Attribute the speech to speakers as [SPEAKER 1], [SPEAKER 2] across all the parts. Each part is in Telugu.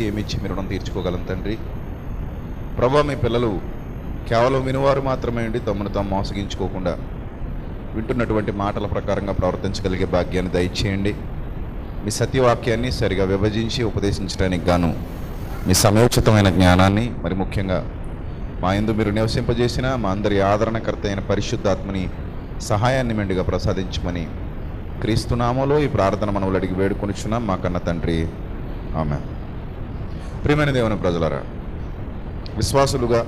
[SPEAKER 1] ఏమిచ్చి మీ రుణం తీర్చుకోగలం తండ్రి. ప్రభా, మీ పిల్లలు కేవలం వినువారు మాత్రమే ఉండి తమను తాము మోసగించుకోకుండా వింటున్నటువంటి మాటల ప్రకారంగా ప్రవర్తించగలిగే భాగ్యాన్ని దయచేయండి. మీ సత్యవాక్యాన్ని సరిగా విభజించి ఉపదేశించడానికి గాను మీ సమయోచితమైన జ్ఞానాన్ని, మరి ముఖ్యంగా మా యందు మీరు నివసింపజేసిన మా అందరి ఆదరణకర్త అయిన పరిశుద్ధాత్మని సహాయాన్ని మెండుగా ప్రసాదించమని క్రీస్తు నామములో ఈ ప్రార్థన మనవులు అడిగి వేడుకొనిచున్నాం మా కన్న తండ్రి, ఆమేన్. ప్రియమైన దేవుని ప్రజలారా, విశ్వాసులుగా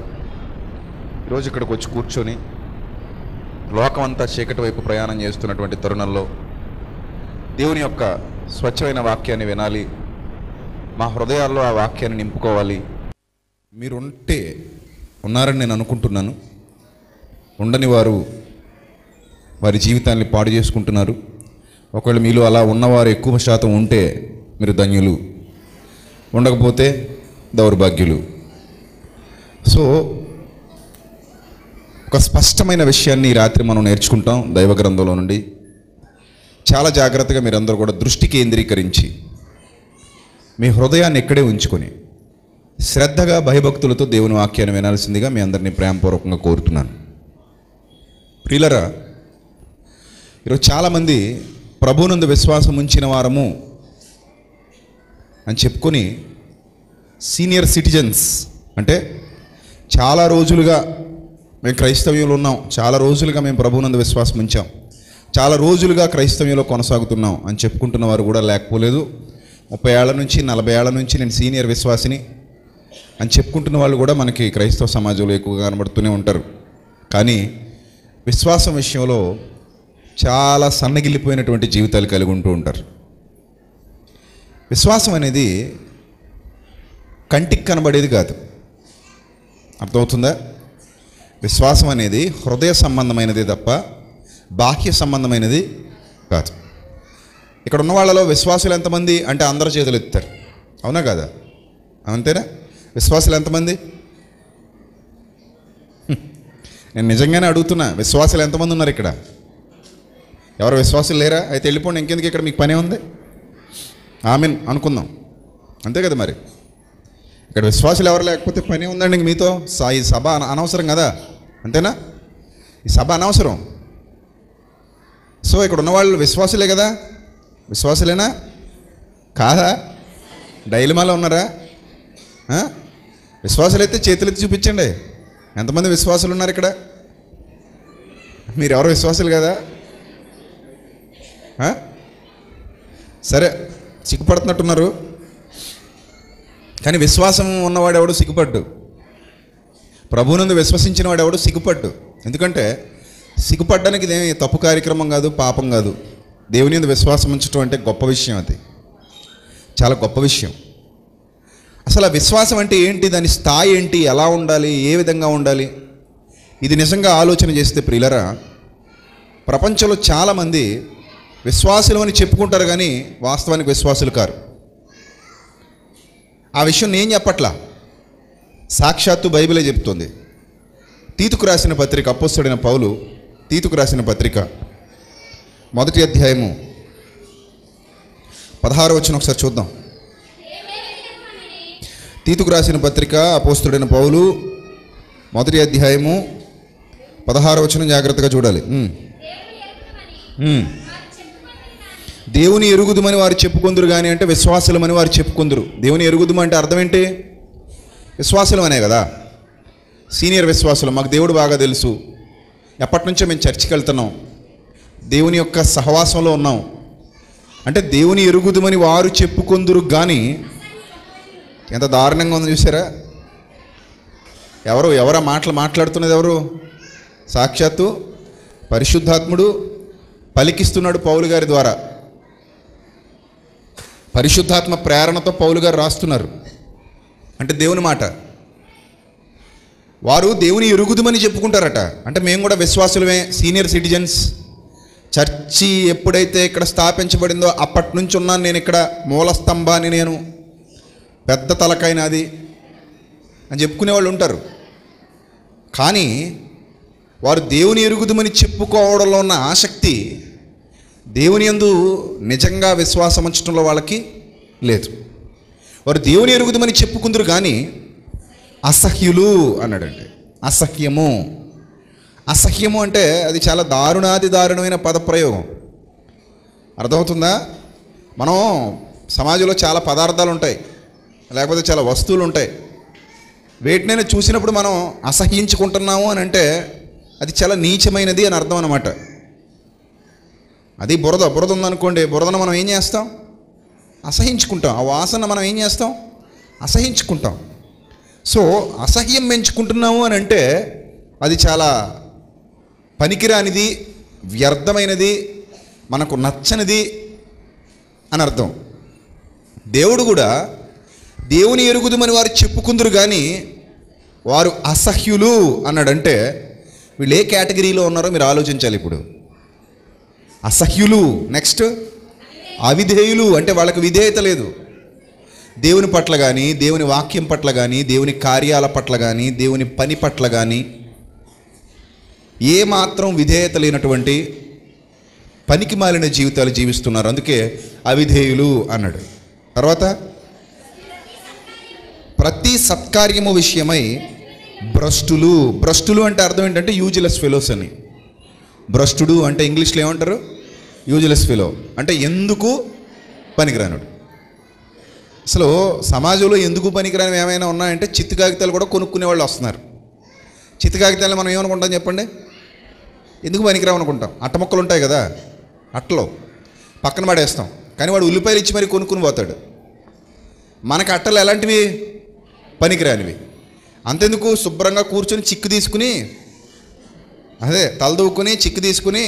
[SPEAKER 1] ఈరోజు ఇక్కడికి వచ్చి కూర్చొని లోకమంతా చీకటి వైపు ప్రయాణం చేస్తున్నటువంటి తరుణంలో దేవుని యొక్క స్వచ్ఛమైన వాక్యాన్ని వినాలి, మా హృదయాల్లో ఆ వాక్యాన్ని నింపుకోవాలి. మీరుంటే ఉన్నారని నేను అనుకుంటున్నాను. ఉండని వారు వారి జీవితాన్ని పాడు చేసుకుంటున్నారు. ఒకవేళ మీలో అలా ఉన్నవారు ఎక్కువ శాతం ఉంటే మీరు ధన్యులు, ఉండకపోతే దౌర్భాగ్యులు. సో ఒక స్పష్టమైన విషయాన్ని ఈ రాత్రి మనం నేర్చుకుంటాం దైవ గ్రంథంలో నుండి. చాలా జాగ్రత్తగా మీరందరూ కూడా దృష్టి కేంద్రీకరించి మీ హృదయాన్ని ఇక్కడే ఉంచుకొని శ్రద్ధగా భయభక్తులతో దేవుని వాక్యాన్ని వినాల్సిందిగా మీ అందరినీ ప్రేమపూర్వకంగా కోరుతున్నాను. ప్రియులరా, ఈరోజు చాలామంది ప్రభువునందు విశ్వాసం ఉంచిన వారము అని చెప్పుకొని సీనియర్ సిటిజన్స్, అంటే చాలా రోజులుగా మేము క్రైస్తవ్యంలో ఉన్నాం, చాలా రోజులుగా మేము ప్రభువునందు విశ్వాసం ఉంచాం, చాలా రోజులుగా క్రైస్తవ్యంలో కొనసాగుతున్నాం అని చెప్పుకుంటున్న వారు కూడా లేకపోలేదు. 30 ఏళ్ల నుంచి 40 ఏళ్ల నుంచి నేను సీనియర్ విశ్వాసిని అని చెప్పుకుంటున్న వాళ్ళు కూడా మనకి క్రైస్తవ సమాజంలో ఎక్కువగా కనబడుతూనే ఉంటారు. కానీ విశ్వాసం విషయంలో చాలా సన్నగిల్లిపోయినటువంటి జీవితాలు కలిగి ఉంటూ ఉంటారు. విశ్వాసం అనేది కంటికి కనబడేది కాదు, అర్థమవుతుందా? విశ్వాసం అనేది హృదయ సంబంధమైనది తప్ప బాహ్య సంబంధమైనది కాదు. ఇక్కడ ఉన్న వాళ్ళలో విశ్వాసులు ఎంతమంది అంటే అందరూ చేతులు ఎత్తారు, అవునా కాదా? అంతేనా? విశ్వాసులు ఎంతమంది? నేను నిజంగానే అడుగుతున్నా, విశ్వాసులు ఎంతమంది ఉన్నారు ఇక్కడ? ఎవరు విశ్వాసులు లేరా? అయితే వెళ్ళిపోండి, ఇంకెందుకు ఇక్కడ మీకు పనే ఉంది. ఆమెన్ అనుకుందాం, అంతే కదా? మరి ఇక్కడ విశ్వాసులు ఎవరు లేకపోతే పని ఉందండి మీతో. ఈ సభ అనవసరం కదా, అంతేనా? ఈ సభ అనవసరం. సో ఇక్కడ ఉన్నవాళ్ళు విశ్వాసులే కదా? విశ్వాసులేనా కాదా? డైలమాలో ఉన్నారా? విశ్వాసులైతే చేతులెత్తి చూపించండి. ఎంతమంది విశ్వాసులు ఉన్నారు ఇక్కడ? మీరు ఎవరు విశ్వాసులు కదా? సరే, సిగ్గుపడుతున్నట్టున్నారు. కానీ విశ్వాసం ఉన్నవాడెవడు సిగ్గుపడ్డు, ప్రభువునందు విశ్వసించిన వాడెవడు సిగ్గుపడ్డు. ఎందుకంటే సిగ్గుపడ్డానికి ఇదేమి తప్పు కార్యక్రమం కాదు, పాపం కాదు. దేవుని యందు విశ్వాసం ఉంచడం అంటే గొప్ప విషయం, అది చాలా గొప్ప విషయం. అసలు ఆ విశ్వాసం అంటే ఏంటి, దాని స్థాయి ఏంటి, ఎలా ఉండాలి, ఏ విధంగా ఉండాలి, ఇది నిజంగా ఆలోచన చేస్తే ప్రియులరా, ప్రపంచంలో చాలామంది విశ్వాసులు అని చెప్పుకుంటారు కానీ వాస్తవానికి విశ్వాసులు కారు. ఆ విషయం నేను చెప్పట్లా, సాక్షాత్తు బైబిలే చెప్తుంది. తీతుకు రాసిన పత్రిక, అపోస్తలుడైన పౌలు తీతుకు రాసిన పత్రిక 1వ అధ్యాయము 16వ వచనం ఒకసారి చూద్దాం. తీతుకు రాసిన పత్రిక అపోస్తలుడైన పౌలు 1వ అధ్యాయము 16వ వచనం జాగ్రత్తగా చూడాలి. దేవుని ఎరుగుదుమని వారు చెప్పుకొందురు కానీ అంటే విశ్వాసులమని వారు చెప్పుకొందురు. దేవుని ఎరుగుదుము అంటే అర్థం ఏంటి? విశ్వాసులం అనే కదా. సీనియర్ విశ్వాసులు, మాకు దేవుడు బాగా తెలుసు, ఎప్పటి నుంచో మేము చర్చికి వెళ్తున్నాం, దేవుని యొక్క సహవాసంలో ఉన్నాం అంటే దేవుని ఎరుగుదుమని వారు చెప్పుకొందురు. కానీ ఎంత దారుణంగా ఉందో చూసారా? ఎవరా మాట్లాడుతున్నది ఎవరు? సాక్షాత్తు పరిశుద్ధాత్ముడు పలికిస్తున్నాడు పౌలు గారి ద్వారా. పరిశుద్ధాత్మ ప్రేరణతో పౌలు గారు రాస్తున్నారు అంటే దేవుని మాట. వారు దేవుని ఎరుగుదుమని చెప్పుకుంటారట. అంటే మేము కూడా విశ్వాసులమే, సీనియర్ సిటిజన్స్. చర్చి ఎప్పుడైతే ఇక్కడ స్థాపించబడిందో అప్పటి నుంచి ఉన్నాను నేను ఇక్కడ, మూల స్తంభాన్ని నేను, పెద్ద తలకాయనాది అని చెప్పుకునే వాళ్ళు ఉంటారు. కానీ వారు దేవుని ఎరుగుదుమని చెప్పుకోవడంలో ఉన్న ఆసక్తి దేవుని యందు నిజంగా విశ్వాసం ఉంచడంలో వాళ్ళకి లేదు. వారు దేవుని ఎరుగుదమని చెప్పుకుందరు కానీ అసహ్యులు అన్నాడండి. అసహ్యము. అసహ్యము అంటే అది చాలా దారుణాది దారుణమైన పదప్రయోగం. అర్థమవుతుందా? మనం సమాజంలో చాలా పదార్థాలు ఉంటాయి, లేకపోతే చాలా వస్తువులు ఉంటాయి. వేటినైనా చూసినప్పుడు మనం అసహ్యించుకుంటున్నాము అని అంటే అది చాలా నీచమైనది అని అర్థం అన్నమాట. అది బురద ఉందనుకోండి, బురదను మనం ఏం చేస్తాం? అసహించుకుంటాం. ఆ వాసన మనం ఏం చేస్తాం? అసహించుకుంటాం. సో అసహ్యం పెంచుకుంటున్నాము అని అంటే అది చాలా పనికిరానిది, వ్యర్థమైనది, మనకు నచ్చనిది అని అర్థం. దేవుడు కూడా దేవుని ఎరుగుదమని వారు చెప్పుకుందరు కానీ వారు అసహ్యులు అన్నాడంటే వీళ్ళు ఏ కేటగిరీలో ఉన్నారో మీరు ఆలోచించాలి ఇప్పుడు. అసహ్యులు. నెక్స్ట్ అవిధేయులు, అంటే వాళ్ళకి విధేయత లేదు. దేవుని పట్ల కానీ, దేవుని వాక్యం పట్ల కానీ, దేవుని కార్యాల పట్ల కానీ, దేవుని పని పట్ల కానీ ఏమాత్రం విధేయత లేనటువంటి పనికి మాలిన జీవితాలు జీవిస్తున్నారు. అందుకే అవిధేయులు అన్నాడు. తర్వాత ప్రతి సత్కార్యము విషయమై భ్రష్టులు. భ్రష్టులు అంటే అర్థం ఏంటంటే యూజ్లెస్ ఫెలోస్ అని. భ్రష్టుడు అంటే ఇంగ్లీష్లో ఏమంటారు? యూజ్లెస్ ఫెలో, అంటే ఎందుకు పనికిరానుడు. అసలు సమాజంలో ఎందుకు పనికిరాని ఏమైనా ఉన్నాయంటే చిత్తు కాగితాలు కూడా కొనుక్కునే వాళ్ళు వస్తున్నారు. చిత్తు కాగితాలు మనం ఏమనుకుంటాం చెప్పండి? ఎందుకు పనికిరావు అనుకుంటాం. అట్ట మొక్కలు ఉంటాయి కదా, అట్టలో పక్కన పడేస్తాం. కానీ వాడు ఉల్లిపాయలు ఇచ్చి మరీ కొనుక్కుని పోతాడు. మనకు అట్టలు ఎలాంటివి? పనికిరానివి. అంతెందుకు, శుభ్రంగా కూర్చొని చిక్కు తీసుకుని, అదే తలదూక్కుని చిక్కు తీసుకుని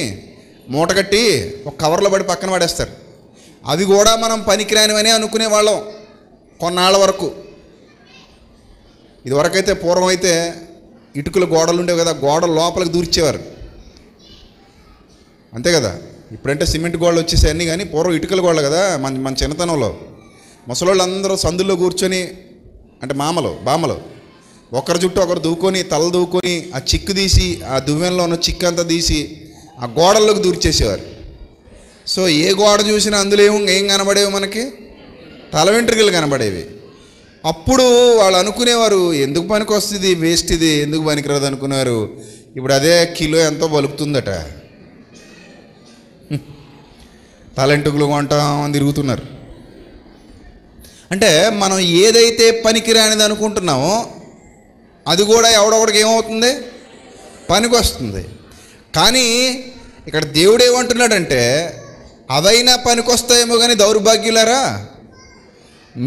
[SPEAKER 1] మూట కట్టి ఒక కవర్లో పడి పక్కన పడేస్తారు. అవి కూడా మనం పనికిరానివని అనుకునే వాళ్ళం కొన్నాళ్ళ వరకు. ఇదివరకైతే పూర్వం అయితే ఇటుకల గోడలు ఉండేవి కదా, గోడల లోపలికి దూర్చేవారు, అంతే కదా. ఇప్పుడంటే సిమెంట్ గోడలు వచ్చేసాయి అన్నీ, కానీ పూర్వం ఇటుకల గోడలు కదా. మన చిన్నతనంలో ముసలోళ్ళు అందరూ సందుల్లో కూర్చొని, అంటే బామలు ఒకరి చుట్టూ ఒకరు దూకొని, తల దూకొని ఆ చిక్కు తీసి, ఆ దువ్వెనలో ఉన్న చిక్కు అంతా తీసి ఆ గోడల్లోకి దూర్చేసేవారు. సో ఏ గోడ చూసినా అందులో ఏం కనబడేవి? మనకి తల వెంట్రుకలు కనబడేవి. అప్పుడు వాళ్ళు అనుకునేవారు, ఎందుకు పనికి వస్తుంది, వేస్ట్ ఇది, ఎందుకు పనికిరాదు అనుకునేవారు. ఇప్పుడు అదే కిలో ఎంతో పలుకుతుందట. తలెంటుకులు కొంటామని తిరుగుతున్నారు. అంటే మనం ఏదైతే పనికిరానిది అనుకుంటున్నామో అది కూడా ఎవడొకడికి ఏమవుతుంది? పనికి వస్తుంది. కానీ ఇక్కడ దేవుడు ఏమంటున్నాడంటే అవైనా పనికొస్తాయేమో కానీ దౌర్భాగ్యులారా,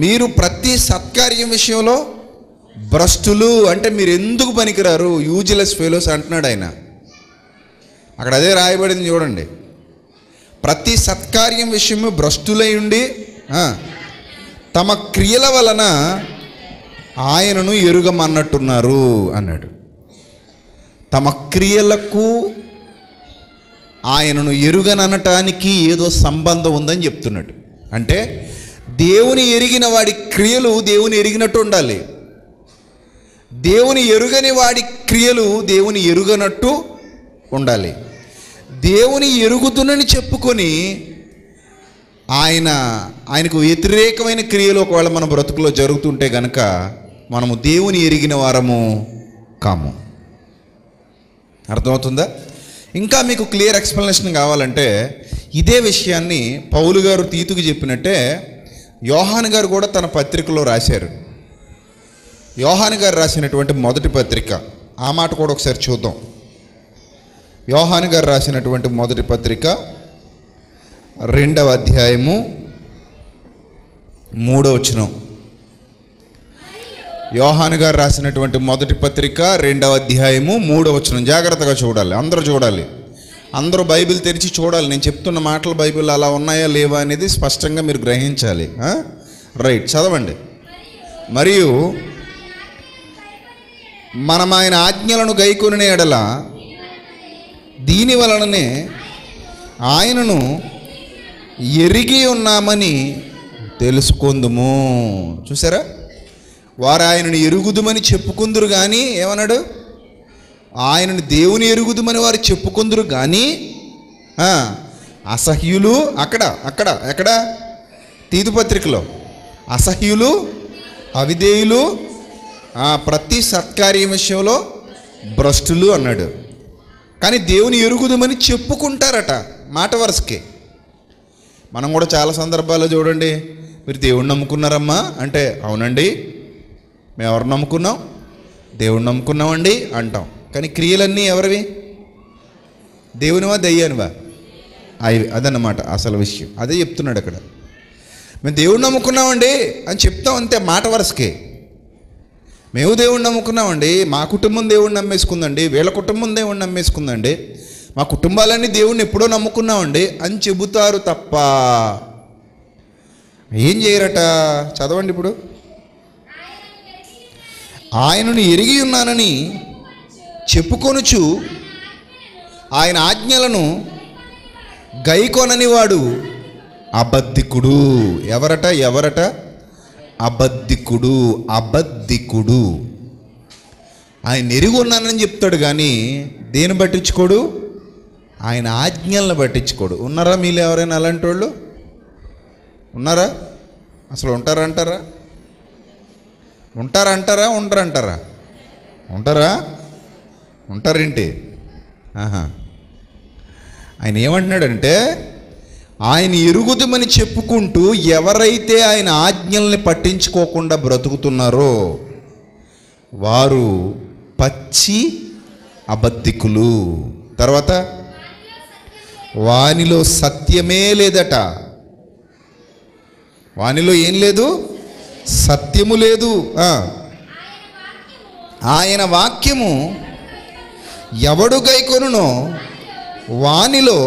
[SPEAKER 1] మీరు ప్రతి సత్కార్యం విషయంలో భ్రష్టులు, అంటే మీరు ఎందుకు పనికిరారు, యూజ్లెస్ ఫెలోస్ అంటున్నాడు ఆయన. అక్కడ అదే రాయబడింది చూడండి. ప్రతి సత్కార్యం విషయము భ్రష్టులై ఉండి తమ క్రియల వలన ఆయనను ఎరుగమన్నట్టున్నారు అన్నాడు. తమ క్రియలకు ఆయనను ఎరుగననటానికి ఏదో సంబంధం ఉందని చెప్తున్నాడు. అంటే దేవుని ఎరిగిన వాడి క్రియలు దేవుని ఎరిగినట్టు ఉండాలి, దేవుని ఎరుగని వాడి క్రియలు దేవుని ఎరుగనట్టు ఉండాలి. దేవుని ఎరుగుతునని చెప్పుకొని ఆయనకు వ్యతిరేకమైన క్రియలు ఒకవేళ మన బ్రతుకులో జరుగుతుంటే గనక మనము దేవుని ఎరిగిన వారము కాము. అర్థమవుతుందా? ఇంకా మీకు క్లియర్ ఎక్స్ప్లెనేషన్ కావాలంటే ఇదే విషయాన్ని పౌలు గారు తీతుకు చెప్పినట్టే యోహాను గారు కూడా తన పత్రికలో రాశారు. యోహాను గారు రాసినటువంటి మొదటి పత్రిక, ఆ మాట కూడా ఒకసారి చూద్దాం. యోహాను గారు రాసినటువంటి మొదటి పత్రిక 2వ అధ్యాయము 3వ వచనం. యోహాను గారు రాసినటువంటి మొదటి పత్రిక 2వ అధ్యాయము 3వ వచనం. జాగ్రత్తగా చూడాలి, అందరూ చూడాలి, అందరూ బైబిల్ తెరిచి చూడాలి. నేను చెప్తున్న మాటలు బైబిల్ అలా ఉన్నాయా లేవా అనేది స్పష్టంగా మీరు గ్రహించాలి. రైట్, చదవండి. మరియు మనం ఆయన ఆజ్ఞలను గైకొనిన ఎడల దీని వలననే ఆయనను ఎరిగి ఉన్నామని తెలుసుకుందుము. చూసారా, వారు ఆయనను ఎరుగుదుమని చెప్పుకుందురు కానీ, ఏమన్నాడు? ఆయనను దేవుని ఎరుగుదుమని వారు చెప్పుకుందురు కానీ అసహ్యులు, ఎక్కడ తీతు పత్రికలో అసహ్యులు, అవిధేయులు, ప్రతి సత్కార్యం విషయంలో భ్రష్టులు అన్నాడు. కానీ దేవుని ఎరుగుదమని చెప్పుకుంటారట మాట వరుసకి. మనం కూడా చాలా సందర్భాల్లో చూడండి, మీరు దేవుణ్ణి నమ్ముకున్నారమ్మా అంటే, అవునండి మేము ఎవరు నమ్ముకున్నాం, దేవుణ్ణి నమ్ముకున్నామండి అంటాం. కానీ క్రియలన్నీ ఎవరివి? దేవునివా దెయ్యానివా? అదన్నమాట అసలు విషయం. అదే చెప్తున్నాడు అక్కడ. మేము దేవుణ్ణి నమ్ముకున్నామండి అని చెప్తాం అంతే మాట వరుసకే. మేము దేవుణ్ణి నమ్ముకున్నామండి, మా కుటుంబం దేవుణ్ణి నమ్మేసుకుందండి, వీళ్ళ కుటుంబం దేవుణ్ణి నమ్మేసుకుందండి, మా కుటుంబాలన్నీ దేవుణ్ణి ఎప్పుడో నమ్ముకున్నామండి అని చెబుతారు తప్ప ఏం చేయరట. చదవండి ఇప్పుడు. ఆయనను ఎరిగి ఉన్నానని చెప్పుకొనుచు ఆయన ఆజ్ఞలను గైకొనని వాడు అబద్ధికుడు. ఎవరట? అబద్ధికుడు. ఆయన ఎరిగి ఉన్నానని చెప్తాడు కానీ దేని పట్టించుకోడు? ఆయన ఆజ్ఞలను పట్టించుకోడు. ఉన్నారా మీలో ఎవరైనా అలాంటి వాళ్ళు? ఉన్నారా? అసలు ఉంటారంటారా? ఉంటారేంటి? ఆయన ఏమంటున్నాడంటే, ఆయన ఎరుగుదమని చెప్పుకుంటూ ఎవరైతే ఆయన ఆజ్ఞల్ని పట్టించుకోకుండా బ్రతుకుతున్నారో వారు పచ్చి అబద్ధికులు. తర్వాత వానిలో సత్యమే లేదట. వానిలో ఏం లేదు? సత్యము లేదు. ఆయన వాక్యము ఎవడు గైకొనునో వానిలో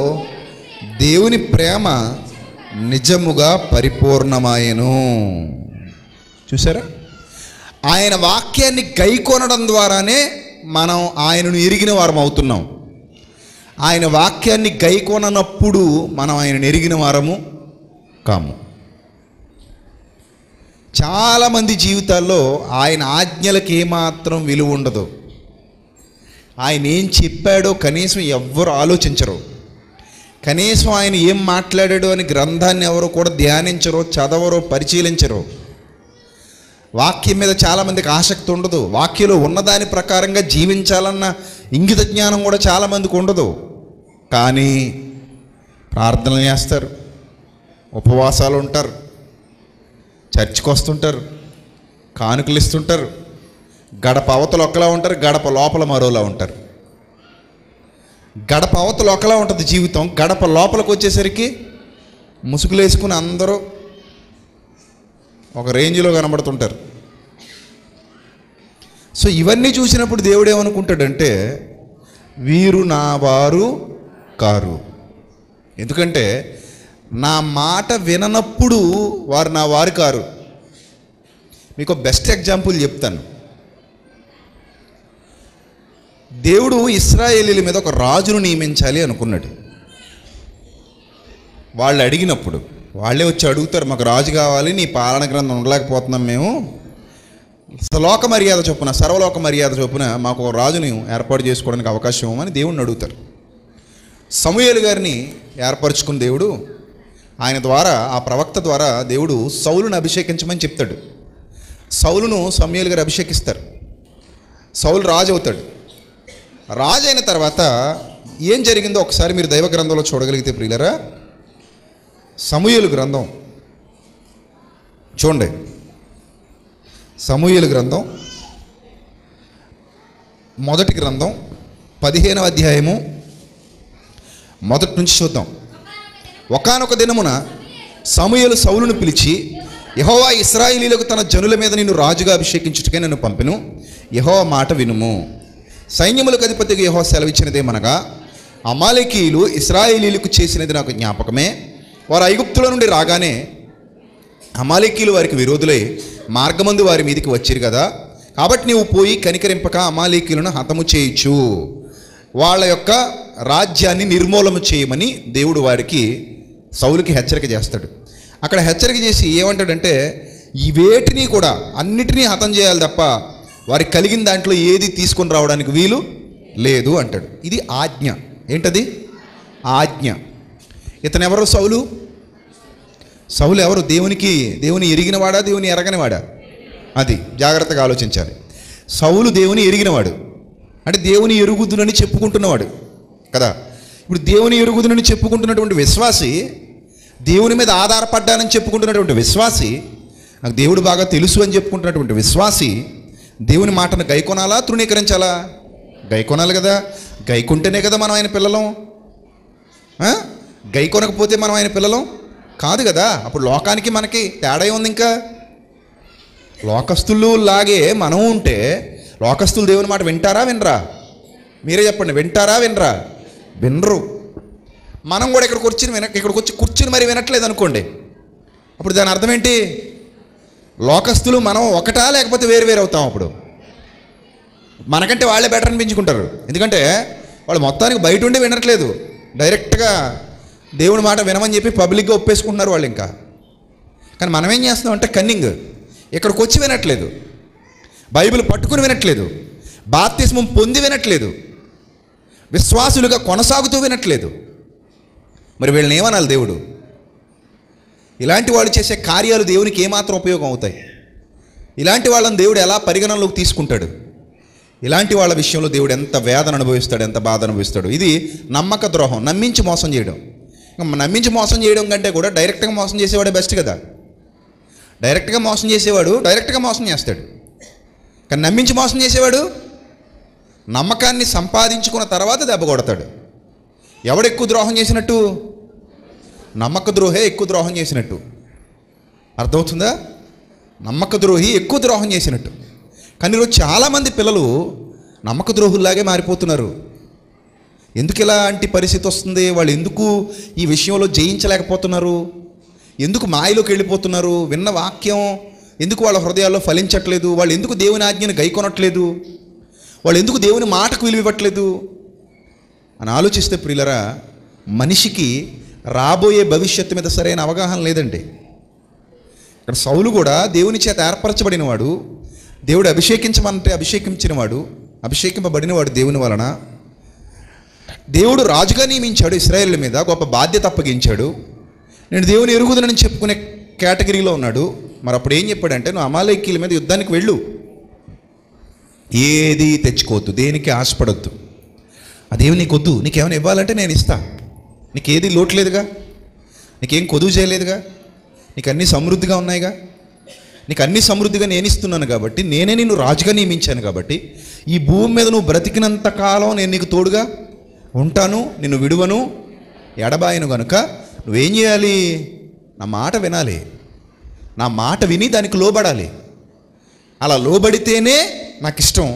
[SPEAKER 1] దేవుని ప్రేమ నిజముగా పరిపూర్ణమాయెను. చూసారా? ఆయన వాక్యాన్ని గైకొనడం ద్వారానే మనం ఆయనను ఎరిగిన వారం అవుతున్నాం. ఆయన వాక్యాన్ని గైకొననప్పుడు మనం ఆయనను ఎరిగిన వారము కాము. చాలామంది జీవితాల్లో ఆయన ఆజ్ఞలకు ఏమాత్రం విలువ ఉండదు. ఆయన ఏం చెప్పాడో కనీసం ఎవ్వరు ఆలోచించరు. కనీసం ఆయన ఏం మాట్లాడాడో అని గ్రంథాన్ని ఎవరు కూడా ధ్యానించరు, చదవరు, పరిశీలించరు. వాక్యం మీద చాలామందికి ఆసక్తి ఉండదు. వాక్యంలో ఉన్నదాని ప్రకారంగా జీవించాలన్న ఇంగిత జ్ఞానం కూడా చాలామందికి ఉండదు. కానీ ప్రార్థనలు చేస్తారు, ఉపవాసాలు ఉంటారు, చర్చికి వస్తుంటారు, కానుకలు ఇస్తుంటారు. గడప అవతల ఒకలా ఉంటారు, గడప లోపల మరోలా ఉంటారు. గడప అవతల ఒకలా ఉంటుంది జీవితం, గడప లోపలికి వచ్చేసరికి ముసుగులు వేసుకుని అందరూ ఒక రేంజ్లో కనబడుతుంటారు. సో ఇవన్నీ చూసినప్పుడు దేవుడు ఏమనుకుంటాడంటే, వీరు నా వారు కారు. ఎందుకంటే నా మాట విననప్పుడు వారు నా వారు కారు. మీకు బెస్ట్ ఎగ్జాంపుల్ చెప్తాను. దేవుడు ఇశ్రాయేలీల మీద ఒక రాజును నియమించాలి అనుకున్నాడు. వాళ్ళు అడిగినప్పుడు వాళ్ళే వచ్చి అడుగుతారు, మాకు రాజు కావాలి, నీ పాలన గ్రంథం ఉండలేకపోతున్నాం మేము, లోక మర్యాద చొప్పున, సర్వలోక మర్యాద చొప్పున మాకు ఒక రాజుని ఏర్పాటు చేసుకోవడానికి అవకాశం ఇవ్వమని దేవుడిని అడుగుతారు. సమూయేలు గారిని ఏర్పరచుకున్న దేవుడు, ఆయన ద్వారా, ఆ ప్రవక్త ద్వారా దేవుడు సౌలును అభిషేకించమని చెప్తాడు. సౌలును సమూయేలు గారు అభిషేకిస్తారు. సౌలు రాజు అవుతాడు. రాజు అయిన తర్వాత ఏం జరిగిందో ఒకసారి మీరు దైవ గ్రంథంలో చూడగలిగితే ప్రియులరా, సమూయేలు గ్రంథం చూడండి. సమూయేలు గ్రంథం మొదటి గ్రంథం 15వ అధ్యాయము మొదటి నుంచి చూద్దాం. ఒకానొక దినమున సమూయేలు సౌలును పిలిచి, యెహోవా ఇశ్రాయేలీయులకు తన జనుల మీద నిన్ను రాజుగా అభిషేకించుటకై నన్ను పంపెను. యెహోవా మాట వినుము. సైన్యములకు అధిపతిగా యెహోవా సెలవిచ్చినదేమనగా, అమాలేకీయులు ఇశ్రాయేలీయులకు చేసినది నాకు జ్ఞాపకమే. వారు ఐగుప్తుల నుండి రాగానే అమాలేకీయులు వారికి విరోధులై మార్గమందు వారి మీదకి వచ్చిరు కదా, కాబట్టి నీవు పోయి కనికరింపక అమాలేకీయులను హతము చేయొచ్చు, వాళ్ళ యొక్క రాజ్యాన్ని నిర్మూలన చేయమని దేవుడు వారికి, సౌలుకి హెచ్చరిక చేస్తాడు. అక్కడ హెచ్చరిక చేసి ఏమంటాడంటే, ఈ వేటిని కూడా అన్నిటినీ హతం చేయాలి తప్ప వారికి కలిగిన దాంట్లో ఏది తీసుకొని రావడానికి వీలు లేదు అంటాడు. ఇది ఆజ్ఞ. ఏంటది? ఆజ్ఞ. ఇతను ఎవరు? సౌలు ఎవరు? దేవుని ఎరిగినవాడా, దేవుని ఎరగనివాడా? అది జాగ్రత్తగా ఆలోచించాలి. సౌలు దేవుని ఎరిగినవాడు, అంటే దేవుని ఎరుగుదునని చెప్పుకుంటున్నవాడు కదా. ఇప్పుడు దేవుని ఎరుగుదునని చెప్పుకుంటున్నటువంటి విశ్వాసి, దేవుని మీద ఆధారపడ్డానని చెప్పుకుంటున్నటువంటి విశ్వాసి, నాకు దేవుడు బాగా తెలుసు అని చెప్పుకుంటున్నటువంటి విశ్వాసి దేవుని మాటను గైకొనాలా తృణీకరించాలా? గైకొనాలి కదా. గైకుంటేనే కదా మనం ఆయన పిల్లలం. గైకొనకపోతే మనం ఆయన పిల్లలం కాదు కదా. అప్పుడు లోకానికి మనకి తేడా ఉంది. ఇంకా లోకస్తులు లాగే మనం ఉంటే లోకస్తులు దేవుని మాట వింటారా వినరా? మీరే చెప్పండి, వింటారా వినరా? వినరు. మనం కూడా ఇక్కడికి వచ్చి కూర్చుని మరి వినట్లేదు అనుకోండి, అప్పుడు దాని అర్థం ఏంటి? లోకస్తులు మనం ఒకటా లేకపోతే వేరు వేరు అవుతాం. అప్పుడు మనకంటే వాళ్ళే బెటర్ అనిపించుకుంటారు. ఎందుకంటే వాళ్ళు మొత్తానికి బయట ఉండి వినట్లేదు, డైరెక్ట్గా దేవుని మాట వినమని చెప్పి పబ్లిక్గా ఒప్పేసుకుంటున్నారు వాళ్ళు. ఇంకా కానీ మనం ఏం చేస్తున్నాం అంటే కన్నింగ్, ఇక్కడికి వచ్చి వినట్లేదు, బైబిల్ పట్టుకుని వినట్లేదు, బాప్తిస్మం పొంది వినట్లేదు, విశ్వాసులుగా కొనసాగుతూ వినట్లేదు. మరి వీళ్ళని ఏమనాలి దేవుడు? ఇలాంటి వాళ్ళు చేసే కార్యాలు దేవునికి ఏమాత్రం ఉపయోగం అవుతాయి? ఇలాంటి వాళ్ళని దేవుడు ఎలా పరిగణనలోకి తీసుకుంటాడు? ఇలాంటి వాళ్ళ విషయంలో దేవుడు ఎంత వేదన అనుభవిస్తాడు, ఎంత బాధ అనుభవిస్తాడు? ఇది నమ్మక ద్రోహం, నమ్మించి మోసం చేయడం. నమ్మించి మోసం చేయడం కంటే కూడా డైరెక్ట్గా మోసం చేసేవాడే బెస్ట్ కదా. డైరెక్ట్గా మోసం చేసేవాడు డైరెక్ట్గా మోసం చేస్తాడు, కానీ నమ్మించి మోసం చేసేవాడు నమ్మకాన్ని సంపాదించుకున్న తర్వాత దెబ్బ కొడతాడు. ఎవడు ఎక్కువ ద్రోహం చేసినట్టు? నమ్మక ద్రోహే ఎక్కువ ద్రోహం చేసినట్టు. అర్థమవుతుందా? నమ్మక ద్రోహి ఎక్కువ ద్రోహం చేసినట్టు. కానీ ఈరోజు చాలామంది పిల్లలు నమ్మక ద్రోహుల్లాగే మారిపోతున్నారు. ఎందుకు ఇలాంటి పరిస్థితి వస్తుంది? వాళ్ళు ఎందుకు ఈ విషయంలో జయించలేకపోతున్నారు? ఎందుకు మాయలోకి వెళ్ళిపోతున్నారు? విన్న వాక్యం ఎందుకు వాళ్ళ హృదయాల్లో ఫలించట్లేదు? వాళ్ళు ఎందుకు దేవుని ఆజ్ఞను గైకొనట్లేదు? వాళ్ళు ఎందుకు దేవుని మాటకు విలువ ఇవ్వట్లేదు అని ఆలోచిస్తే ప్రియులరా, మనిషికి రాబోయే భవిష్యత్తు మీద సరైన అవగాహన లేదండి. ఇక్కడ సౌలు కూడా దేవుని చేత ఏర్పరచబడినవాడు, దేవుడు అభిషేకించినవాడు, అభిషేకింపబడినవాడు దేవుని వలన. దేవుడు రాజుగా నియమించాడు, ఇశ్రాయేలు మీద గొప్ప బాధ్యత అప్పగించాడు. నేను దేవుని ఎరుగుదనని చెప్పుకునే కేటగిరీలో ఉన్నాడు. మరి అప్పుడు ఏం చెప్పాడంటే, నువ్వు అమాలేకీయుల మీద యుద్ధానికి వెళ్ళు, ఏది తెచ్చుకోవద్దు, దేనికి ఆశపడొద్దు, అదేమి నీకు వద్దు, నీకేమైనా ఇవ్వాలంటే నేను ఇస్తా, నీకేది లోట్లేదుగా, నీకేం కొదువు చేయలేదుగా, నీకు అన్నీ సమృద్ధిగా ఉన్నాయిగా, నీకు అన్నీ సమృద్ధిగా నేను ఇస్తున్నాను కాబట్టి, నేనే నిన్ను రాజుగా నియమించాను కాబట్టి, ఈ భూమి మీద నువ్వు బ్రతికినంత కాలం నేను నీకు తోడుగా ఉంటాను, నిన్ను విడువను, ఎడబాయను. కనుక నువ్వేం చేయాలి? నా మాట వినాలి, నా మాట విని దానికి లోబడాలి. అలా లోబడితేనే నాకు ఇష్టం,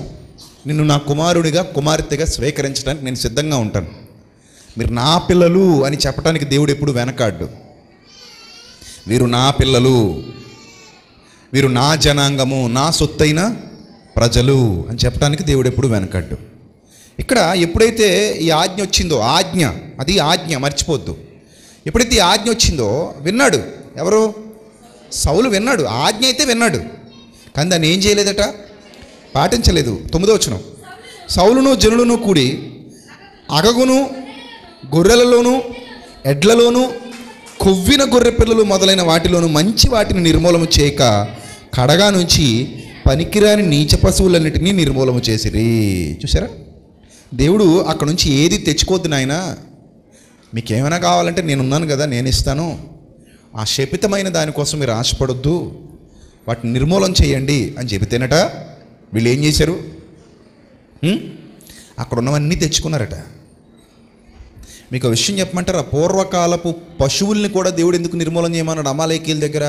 [SPEAKER 1] నిన్ను నా కుమారుడిగా కుమార్తెగా స్వీకరించడానికి నేను సిద్ధంగా ఉంటాను. మీరు నా పిల్లలు అని చెప్పడానికి దేవుడు ఎప్పుడు వెనకాడ్డు. వీరు నా పిల్లలు, వీరు నా జనాంగము, నా సొత్తైన ప్రజలు అని చెప్పడానికి దేవుడు ఎప్పుడు వెనకాడ్డు. ఇక్కడ ఎప్పుడైతే ఈ ఆజ్ఞ వచ్చిందో, అది ఆజ్ఞ మర్చిపోద్దు. ఎప్పుడైతే ఈ ఆజ్ఞ వచ్చిందో విన్నాడు. ఎవరు? సౌలు విన్నాడు, ఆజ్ఞ అయితే విన్నాడు, కానీ దాన్ని ఏం చేయలేదట, పాటించలేదు. 9వ వచనం, సౌలును జనులను కూడి అగగును గొర్రెలలోను ఎడ్లలోను కొవ్విన గొర్రె పిల్లలు మొదలైన వాటిలోను మంచి వాటిని నిర్మూలము చేయక కడగా నుంచి పనికిరాని నీచ పశువులన్నిటినీ నిర్మూలము చేసిరి. చూసారా? దేవుడు అక్కడ నుంచి ఏది తెచ్చుకోవద్దు నాయనా, మీకేమైనా కావాలంటే నేనున్నాను కదా, నేను ఇస్తాను, ఆ శపితమైన దానికోసం మీరు ఆశపడొద్దు, వాటిని నిర్మూలన చేయండి అని చెబితేనట వీళ్ళు ఏం చేశారు? అక్కడ ఉన్నవన్నీ తెచ్చుకున్నారట. మీకు ఒక విషయం చెప్పమంటారా? పూర్వకాలపు పశువుల్ని కూడా దేవుడు ఎందుకు నిర్మూలన చేయమన్నాడు అమాలేకీయుల దగ్గర?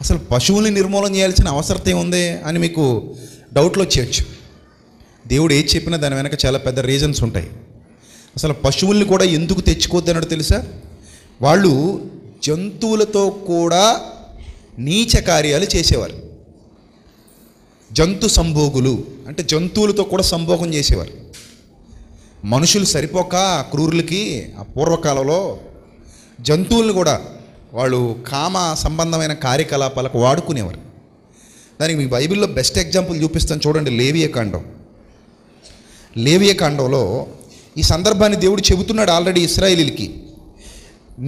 [SPEAKER 1] అసలు పశువుల్ని నిర్మూలన చేయాల్సిన అవసరం ఏముంది అని మీకు డౌట్లు వచ్చేయచ్చు. దేవుడు ఏది చెప్పినా దాని వెనక చాలా పెద్ద రీజన్స్ ఉంటాయి. అసలు పశువుల్ని కూడా ఎందుకు తెచ్చుకోవద్దు అన్నాడు తెలుసా? వాళ్ళు జంతువులతో కూడా నీచ కార్యాలు చేసేవారు. జంతు సంభోగులు అంటే జంతువులతో కూడా సంభోగం చేసేవారు. మనుషులు సరిపోక క్రూరులకి ఆ పూర్వకాలంలో జంతువులను కూడా వాళ్ళు కామ సంబంధమైన కార్యకలాపాలకు వాడుకునేవారు. దానికి మీకు బైబిల్లో బెస్ట్ ఎగ్జాంపుల్ చూపిస్తాను చూడండి. లేవియకాండంలో ఈ సందర్భాన్ని దేవుడు చెబుతున్నాడు ఆల్రెడీ ఇశ్రాయేలీలకి.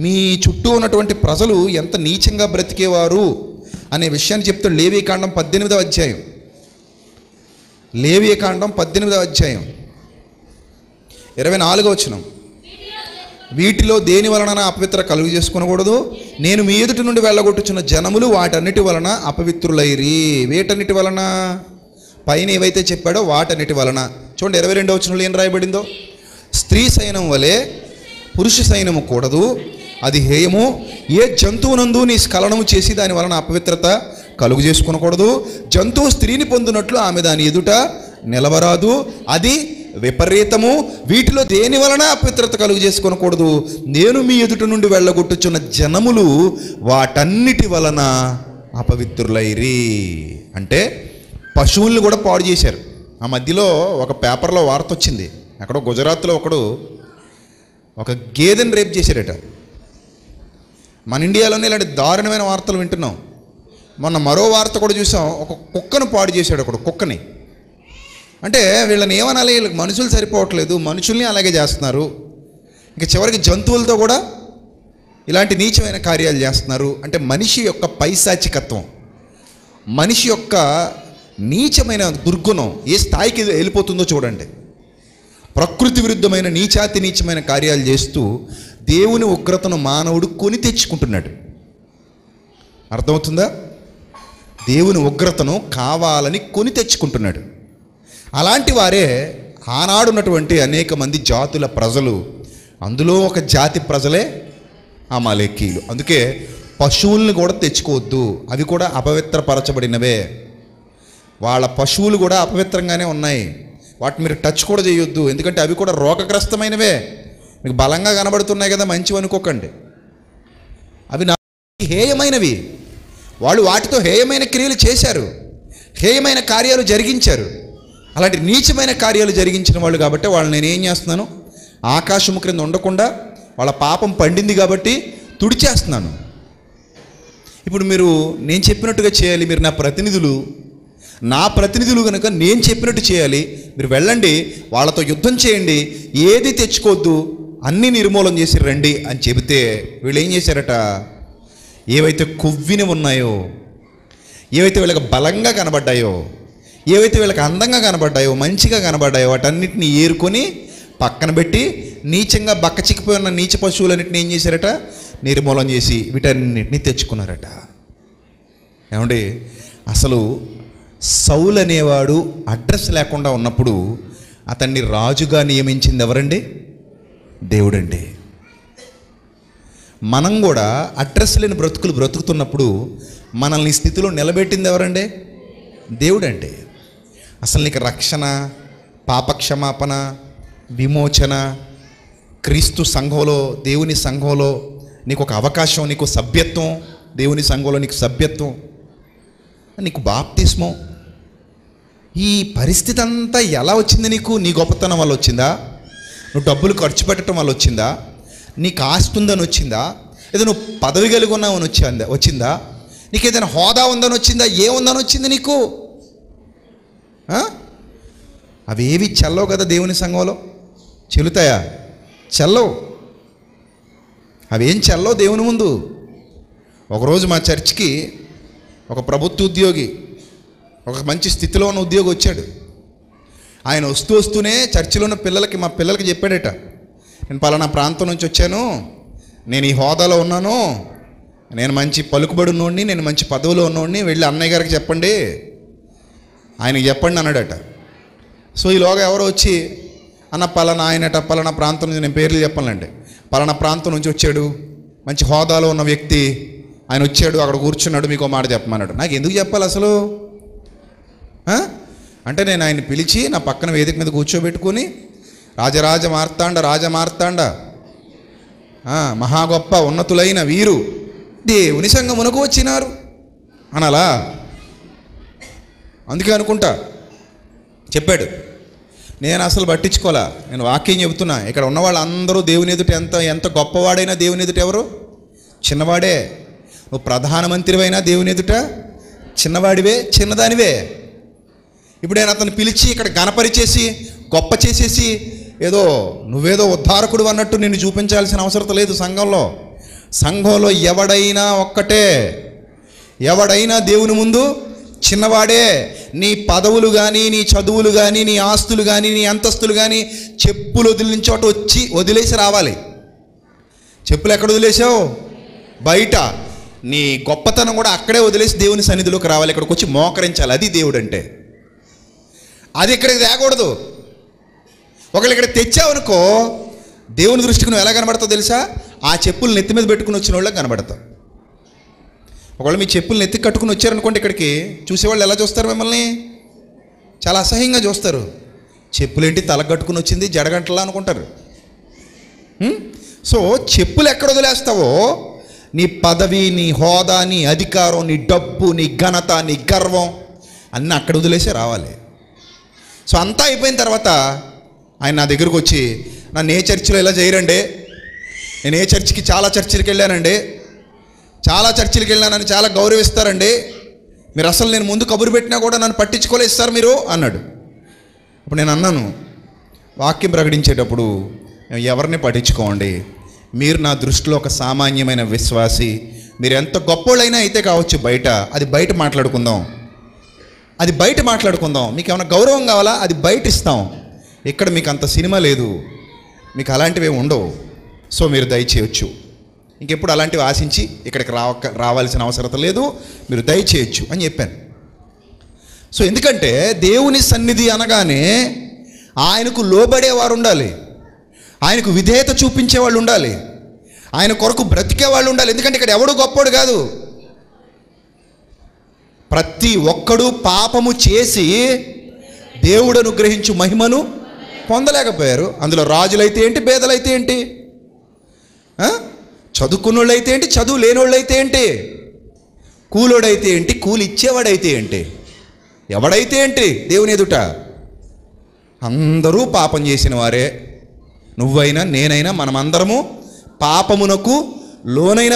[SPEAKER 1] మీ చుట్టూ ఉన్నటువంటి ప్రజలు ఎంత నీచంగా బ్రతికేవారు
[SPEAKER 2] అనే విషయాన్ని చెప్తాడు. లేవీకాండం 18వ అధ్యాయం, లేవీకాండం 18వ అధ్యాయం 24వ వచనం. వీటిలో దేని వలన అపవిత్ర కలుగు చేసుకునకూడదు, నేను మీ ఎదుటి నుండి వెళ్ళగొట్టుచున్న జనములు వాటన్నిటి వలన అపవిత్రులైరి. వేటన్నిటి వలన, పైన ఏవైతే చెప్పాడో వాటన్నిటి వలన. చూడండి 22వ వచనంలో ఏం రాయబడిందో, స్త్రీ సైన్యం వలె పురుష సైన్యము కూడదు, అది హేయము. ఏ జంతువునందు నీ స్ఖలనము చేసి దాని వలన అపవిత్రత కలుగు చేసుకునకూడదు. జంతువు స్త్రీని పొందినట్లు ఆమె దాని ఎదుట నిలవరాదు, అది విపరీతము. వీటిలో దేని వలన అపవిత్రత కలుగు చేసుకొనకూడదు, నేను మీ ఎదుట నుండి వెళ్ళగొట్టుచున్న జనములు వాటన్నిటి వలన అపవిత్రులైరి. అంటే పశువుల్ని కూడా పాడు చేశారు. ఆ మధ్యలో ఒక పేపర్లో వార్త వచ్చింది, అక్కడో గుజరాత్లో ఒకడు ఒక గేదెని రేప్ చేశారట. మన ఇండియాలోనే ఇలాంటి దారుణమైన వార్తలు వింటున్నాం. మొన్న మరో వార్త కూడా చూసాం, ఒక కుక్కను పాడు చేశాడు ఒకడు, కుక్కని. అంటే వీళ్ళని ఏమనాలి, వీళ్ళకి మనుషులు సరిపోవట్లేదు, మనుషుల్ని అలాగే చేస్తున్నారు, ఇంకా చివరికి జంతువులతో కూడా ఇలాంటి నీచమైన కార్యాలు చేస్తున్నారు. అంటే మనిషి యొక్క పైశాచికత్వం, మనిషి యొక్క నీచమైన దుర్గుణం ఏ స్థాయికి వెళ్ళిపోతుందో చూడండి. ప్రకృతి విరుద్ధమైన నీచాతి నీచమైన కార్యాలు చేస్తూ దేవుని ఉగ్రతను మానవుడు కొని తెచ్చుకుంటున్నాడు. అర్థమవుతుందా? దేవుని ఉగ్రతను కావాలని కొని తెచ్చుకుంటున్నాడు. అలాంటి వారే ఆనాడున్నటువంటి అనేక మంది జాతుల ప్రజలు. అందులో ఒక జాతి ప్రజలే అమాలేకీయులు. అందుకే పశువుల్ని కూడా తెచ్చుకోవద్దు, అవి కూడా అపవిత్రపరచబడినవే. వాళ్ళ పశువులు కూడా అపవిత్రంగానే ఉన్నాయి, వాటిని మీరు టచ్ కూడా చేయొద్దు, ఎందుకంటే అవి కూడా రోగగ్రస్తమైనవే. మీకు బలంగా కనబడుతున్నాయి కదా, మంచివి అనుకోకండి. అవి నా హేయమైనవి. వాళ్ళు వాటితో హేయమైన క్రియలు చేశారు, హేయమైన కార్యాలు జరిగించారు. అలాంటి నీచమైన కార్యాలు జరిగించిన వాళ్ళు కాబట్టి వాళ్ళు నేనేం చేస్తున్నాను, ఆకాశము క్రింద ఉండకుండా వాళ్ళ పాపం పండింది కాబట్టి తుడిచేస్తున్నాను. ఇప్పుడు మీరు నేను చెప్పినట్టుగా చేయాలి, మీరు నా ప్రతినిధులు కనుక నేను చెప్పినట్టు చేయాలి. మీరు వెళ్ళండి, వాళ్ళతో యుద్ధం చేయండి, ఏది తెచ్చుకోవద్దు, అన్నీ నిర్మూలన చేసి రండి అని చెబితే వీళ్ళు ఏం చేశారట, ఏవైతే కొవ్విని ఉన్నాయో, ఏవైతే వీళ్ళకి బలంగా కనబడ్డాయో, ఏవైతే వీళ్ళకి అందంగా కనబడ్డాయో, మంచిగా కనబడ్డాయో వాటన్నిటిని ఏరుకొని పక్కన పెట్టి నీచంగా బక్క చిక్కిపోయి ఉన్న నీచ పశువులన్నింటినీ ఏం చేశారట, నిర్మూలన చేసి వీటన్నిటిని తెచ్చుకున్నారట. ఏమండి, అసలు సౌలు అనేవాడు అడ్రస్ లేకుండా ఉన్నప్పుడు అతన్ని రాజుగా నియమించింది ఎవరండి? దేవుడండి. మనం కూడా అడ్రస్ లేని బ్రతుకులు బ్రతుకుతున్నప్పుడు మనల్ని స్థితిలో నిలబెట్టింది ఎవరండి? దేవుడండి. అసలు నీకు రక్షణ, పాపక్షమాపణ, విమోచన, క్రీస్తు సంఘంలో, దేవుని సంఘంలో నీకు ఒక అవకాశం, నీకు సభ్యత్వం, దేవుని సంఘంలో నీకు సభ్యత్వం, నీకు బాప్తిస్మం. ఈ పరిస్థితి అంతా ఎలా వచ్చింది నీకు? నీ గొప్పతనం వల్ల వచ్చిందా? నువ్వు డబ్బులు ఖర్చు పెట్టడం వల్ల వచ్చిందా? నీకు ఆస్తి ఉందని వచ్చిందా? ఏదో నువ్వు పదవి కలిగి ఉన్నావని వచ్చిందా? నీకు ఏదైనా హోదా ఉందని వచ్చిందా? ఏముందని వచ్చింది నీకు? అవేవి చెల్లవు కదా దేవుని సంఘంలో. చెల్లుతాయా? చెల్లవు. అవేం చెల్లవు దేవుని ముందు. ఒకరోజు మా చర్చికి ఒక ప్రభుత్వ ఉద్యోగి, ఒక మంచి స్థితిలో ఉన్న ఉద్యోగి వచ్చాడు. ఆయన వస్తూనే చర్చిలో ఉన్న మా పిల్లలకి చెప్పాడట, నేను పలానా ప్రాంతం నుంచి వచ్చాను, నేను ఈ హోదాలో ఉన్నాను, నేను మంచి పలుకుబడి ఉన్నోడిని, నేను మంచి పదవిలో ఉన్నోడిని, వెళ్ళి అన్నయ్య గారికి చెప్పండి, ఆయనకి చెప్పండి అన్నాడట. సో ఈలోగా ఎవరో వచ్చి, అన్న పలానా ఆయనట పలానా ప్రాంతం నుంచి, నేను పేర్లు చెప్పాలండి, పలానా ప్రాంతం నుంచి వచ్చాడు, మంచి హోదాలో ఉన్న వ్యక్తి, ఆయన వచ్చాడు, అక్కడ కూర్చున్నాడు, మీకు మాట చెప్పమన్నాడు. నాకు ఎందుకు చెప్పాలి అసలు? అంటే నేను ఆయన్ని పిలిచి నా పక్కన వేదిక మీద కూర్చోబెట్టుకుని, రాజరాజ మార్తాండ మహా గొప్ప ఉన్నతులైన వీరు దేవుని సంఘమునకు వచ్చినారు అనాలా? అందుకే అనుకుంటా చెప్పాడు. నేను అసలు పట్టించుకోలే, నేను వాక్యం చెబుతున్నా. ఇక్కడ ఉన్న వాళ్ళందరూ దేవుని ఎదుట ఎంత గొప్పవాడైనా దేవుని ఎదుట ఎవరు? చిన్నవాడే. నువ్వు ప్రధానమంత్రివైనా దేవుని ఎదుట చిన్నవాడివే, చిన్నదానివే. ఇప్పుడు నేను అతను పిలిచి ఇక్కడ గణపరిచేసి గొప్ప చేసేసి ఏదో నువ్వేదో ఉద్ధారకుడు అన్నట్టు నిన్ను చూపించాల్సిన అవసరం లేదు. సంఘంలో ఎవడైనా ఒక్కటే, ఎవడైనా దేవుని ముందు చిన్నవాడే. నీ పదవులు కానీ, నీ చదువులు కానీ, నీ ఆస్తులు కానీ, నీ అంతస్తులు కానీ చెప్పులు వదిలిన చోట వచ్చి వదిలేసి రావాలి. చెప్పులు ఎక్కడ వదిలేసావు? బయట. నీ గొప్పతనం కూడా అక్కడే వదిలేసి దేవుని సన్నిధిలోకి రావాలి. ఇక్కడికి వచ్చి మోకరించాలి. అది దేవుడు అంటే. అది ఇక్కడికి తేకూడదు. ఒకళ్ళు ఇక్కడ తెచ్చావనుకో, దేవుని దృష్టికి నువ్వు ఎలా కనబడతావు తెలుసా? ఆ చెప్పులు నెత్తి మీద పెట్టుకుని వచ్చిన వాళ్ళకి కనబడతావు. ఒకవేళ మీ చెప్పులు నెత్తి కట్టుకుని వచ్చారనుకోండి, ఇక్కడికి చూసేవాళ్ళు ఎలా చూస్తారు మిమ్మల్ని? చాలా అసహ్యంగా చూస్తారు. చెప్పులేంటి తల కట్టుకుని వచ్చింది జడగంటలా అనుకుంటారు. సో చెప్పులు ఎక్కడ వదిలేస్తావో, నీ పదవి, నీ హోదా, నీ అధికారం, నీ డబ్బు, నీ ఘనత, నీ గర్వం అన్నీ అక్కడ వదిలేసే రావాలి. సో అంతా అయిపోయిన తర్వాత ఆయన నా దగ్గరకు వచ్చి, నన్ను ఏ చర్చిలో ఇలా చేయరండి, నేను ఏ చర్చికి చాలా చర్చిలకు వెళ్ళానండి, చాలా చర్చిలకు వెళ్ళానని చాలా గౌరవిస్తారండి, మీరు అసలు నేను ముందు కబురు పెట్టినా కూడా నన్ను పట్టించుకోలేదు సార్ మీరు అన్నాడు. అప్పుడు నేను అన్నాను, వాక్యం ప్రకటించేటప్పుడు ఎవరిని పట్టించుకోండి, మీరు నా దృష్టిలో ఒక సామాన్యమైన విశ్వాసి. మీరు ఎంత గొప్పోళ్ళైనా అయితే కావచ్చు బయట, అది బయట మాట్లాడుకుందాం, అది బయట మాట్లాడుకుందాం. మీకు ఏమైనా గౌరవం కావాలా, అది బయట ఇస్తాం. ఇక్కడ మీకు అంత సినిమా లేదు, మీకు అలాంటివి ఉండవు. సో మీరు దయచేయచ్చు, ఇంకెప్పుడు అలాంటివి ఆశించి ఇక్కడికి రావాల్సిన అవసరం లేదు, మీరు దయచేయచ్చు అని చెప్పాను. సో ఎందుకంటే దేవుని సన్నిధి అనగానే ఆయనకు లోబడేవారు ఉండాలి, ఆయనకు విధేయత చూపించే వాళ్ళు ఉండాలి, ఆయన కొరకు బ్రతికే వాళ్ళు ఉండాలి. ఎందుకంటే ఇక్కడ ఎవడు గొప్పోడు కాదు. ప్రతి ఒక్కడు పాపము చేసి దేవుడు అనుగ్రహించు మహిమను పొందలేకపోయారు. అందులో రాజులైతే ఏంటి, పేదలైతే ఏంటి, చదువుకున్నోళ్ళు అయితే ఏంటి, చదువు లేనోళ్ళైతే ఏంటి, కూలోడైతే ఏంటి, కూలి ఇచ్చేవాడైతే ఏంటి, ఎవడైతే ఏంటి, దేవుని ఎదుట అందరూ పాపం చేసిన వారే. నువ్వైనా నేనైనా మనమందరము పాపమునకు లోనైన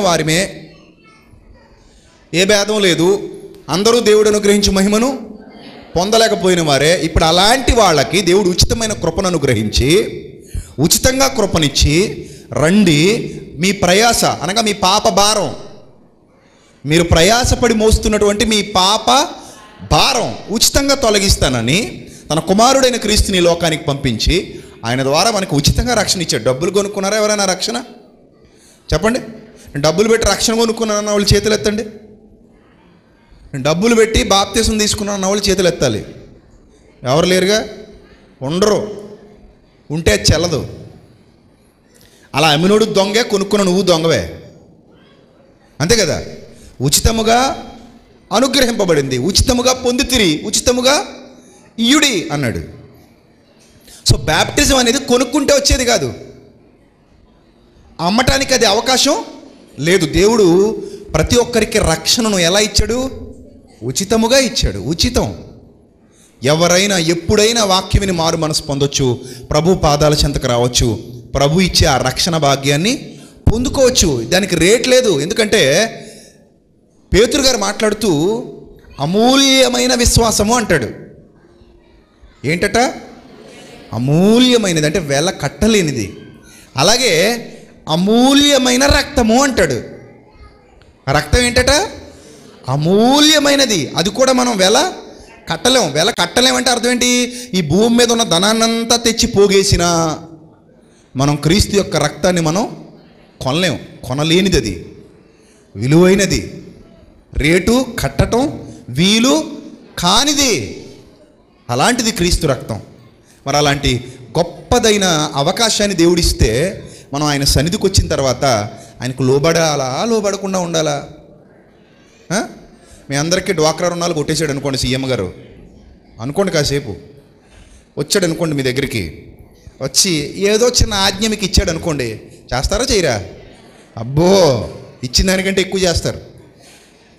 [SPEAKER 2] వారిమే. ఏ భేదం లేదు, అందరూ దేవుడు అనుగ్రహించు మహిమను పొందలేకపోయిన వారే. ఇప్పుడు అలాంటి వాళ్ళకి దేవుడు ఉచితమైన కృపను అనుగ్రహించి, ఉచితంగా కృపనిచ్చి, రండి మీ ప్రయాస అనగా మీ పాప భారం, మీరు ప్రయాసపడి మోస్తున్నటువంటి మీ పాప భారం ఉచితంగా తొలగిస్తానని తన కుమారుడైన క్రీస్తుని లోకానికి పంపించి ఆయన ద్వారా మనకు ఉచితంగా రక్షణ ఇచ్చాడు. డబ్బులు కొనుక్కున్నారా ఎవరైనా రక్షణ? చెప్పండి. నేను డబ్బులు పెట్టి రక్షణ కొనుక్కున్నానన్న వాళ్ళు చేతులు ఎత్తండి. నేను డబ్బులు పెట్టి బాప్తీసం తీసుకున్నానన్న వాళ్ళు చేతులు ఎత్తాలి. ఎవరు లేరుగా? ఉండరు. ఉంటే చెల్లదు. అలా అమ్మినోడు దొంగే, కొనుక్కున్న నువ్వు దొంగవే, అంతే కదా. ఉచితముగా అనుగ్రహింపబడింది, ఉచితముగా పొందితిరి, ఉచితముగా ఇయుడి అన్నాడు. సో బ్యాప్టిజం అనేది కొనుక్కుంటే వచ్చేది కాదు, అమ్మటానికి అది అవకాశం లేదు. దేవుడు ప్రతి ఒక్కరికి రక్షణను ఎలా ఇచ్చాడు? ఉచితముగా ఇచ్చాడు. ఉచితం. ఎవరైనా ఎప్పుడైనా వాక్యం విని మారు మనసు పొందొచ్చు, ప్రభు పాదాల చెంతకు రావచ్చు, ప్రభు ఇచ్చే ఆ రక్షణ భాగ్యాన్ని పొందుకోవచ్చు. దానికి రేట్ లేదు. ఎందుకంటే పేతురు గారు మాట్లాడుతూ అమూల్యమైన విశ్వాసము అంటాడు. ఏంటట? అమూల్యమైనది అంటే వెల కట్టలేనిది. అలాగే అమూల్యమైన రక్తము అంటాడు. ఆ రక్తం ఏంటట? అమూల్యమైనది. అది కూడా మనం వెల కట్టలేం. వెల కట్టలేమంటే అర్థం ఏంటి? ఈ భూమి మీద ఉన్న ధనాన్నంతా తెచ్చి పోగేసినా మనం క్రీస్తు యొక్క రక్తాన్ని మనం కొనలేం. కొనలేనిది, అది విలువైనది, రేటు కట్టడం వీలు కానిది. అలాంటిది క్రీస్తు రక్తం. మరి అలాంటి గొప్పదైన అవకాశాన్ని దేవుడిస్తే మనం ఆయన సన్నిధికి వచ్చిన తర్వాత ఆయనకు లోబడాలా, లోబడకుండా ఉండాలా? మీ అందరికీ డ్వాక్రా రుణాలు కొట్టేశాడు అనుకోండి సీఎం గారు, అనుకోండి, కాసేపు వచ్చాడు అనుకోండి మీ దగ్గరికి, వచ్చి ఏదో చిన్న ఆజ్ఞ మీకు ఇచ్చాడు అనుకోండి, చేస్తారా చేయరా? అబ్బో, ఇచ్చిన దానికంటే ఎక్కువ చేస్తారు.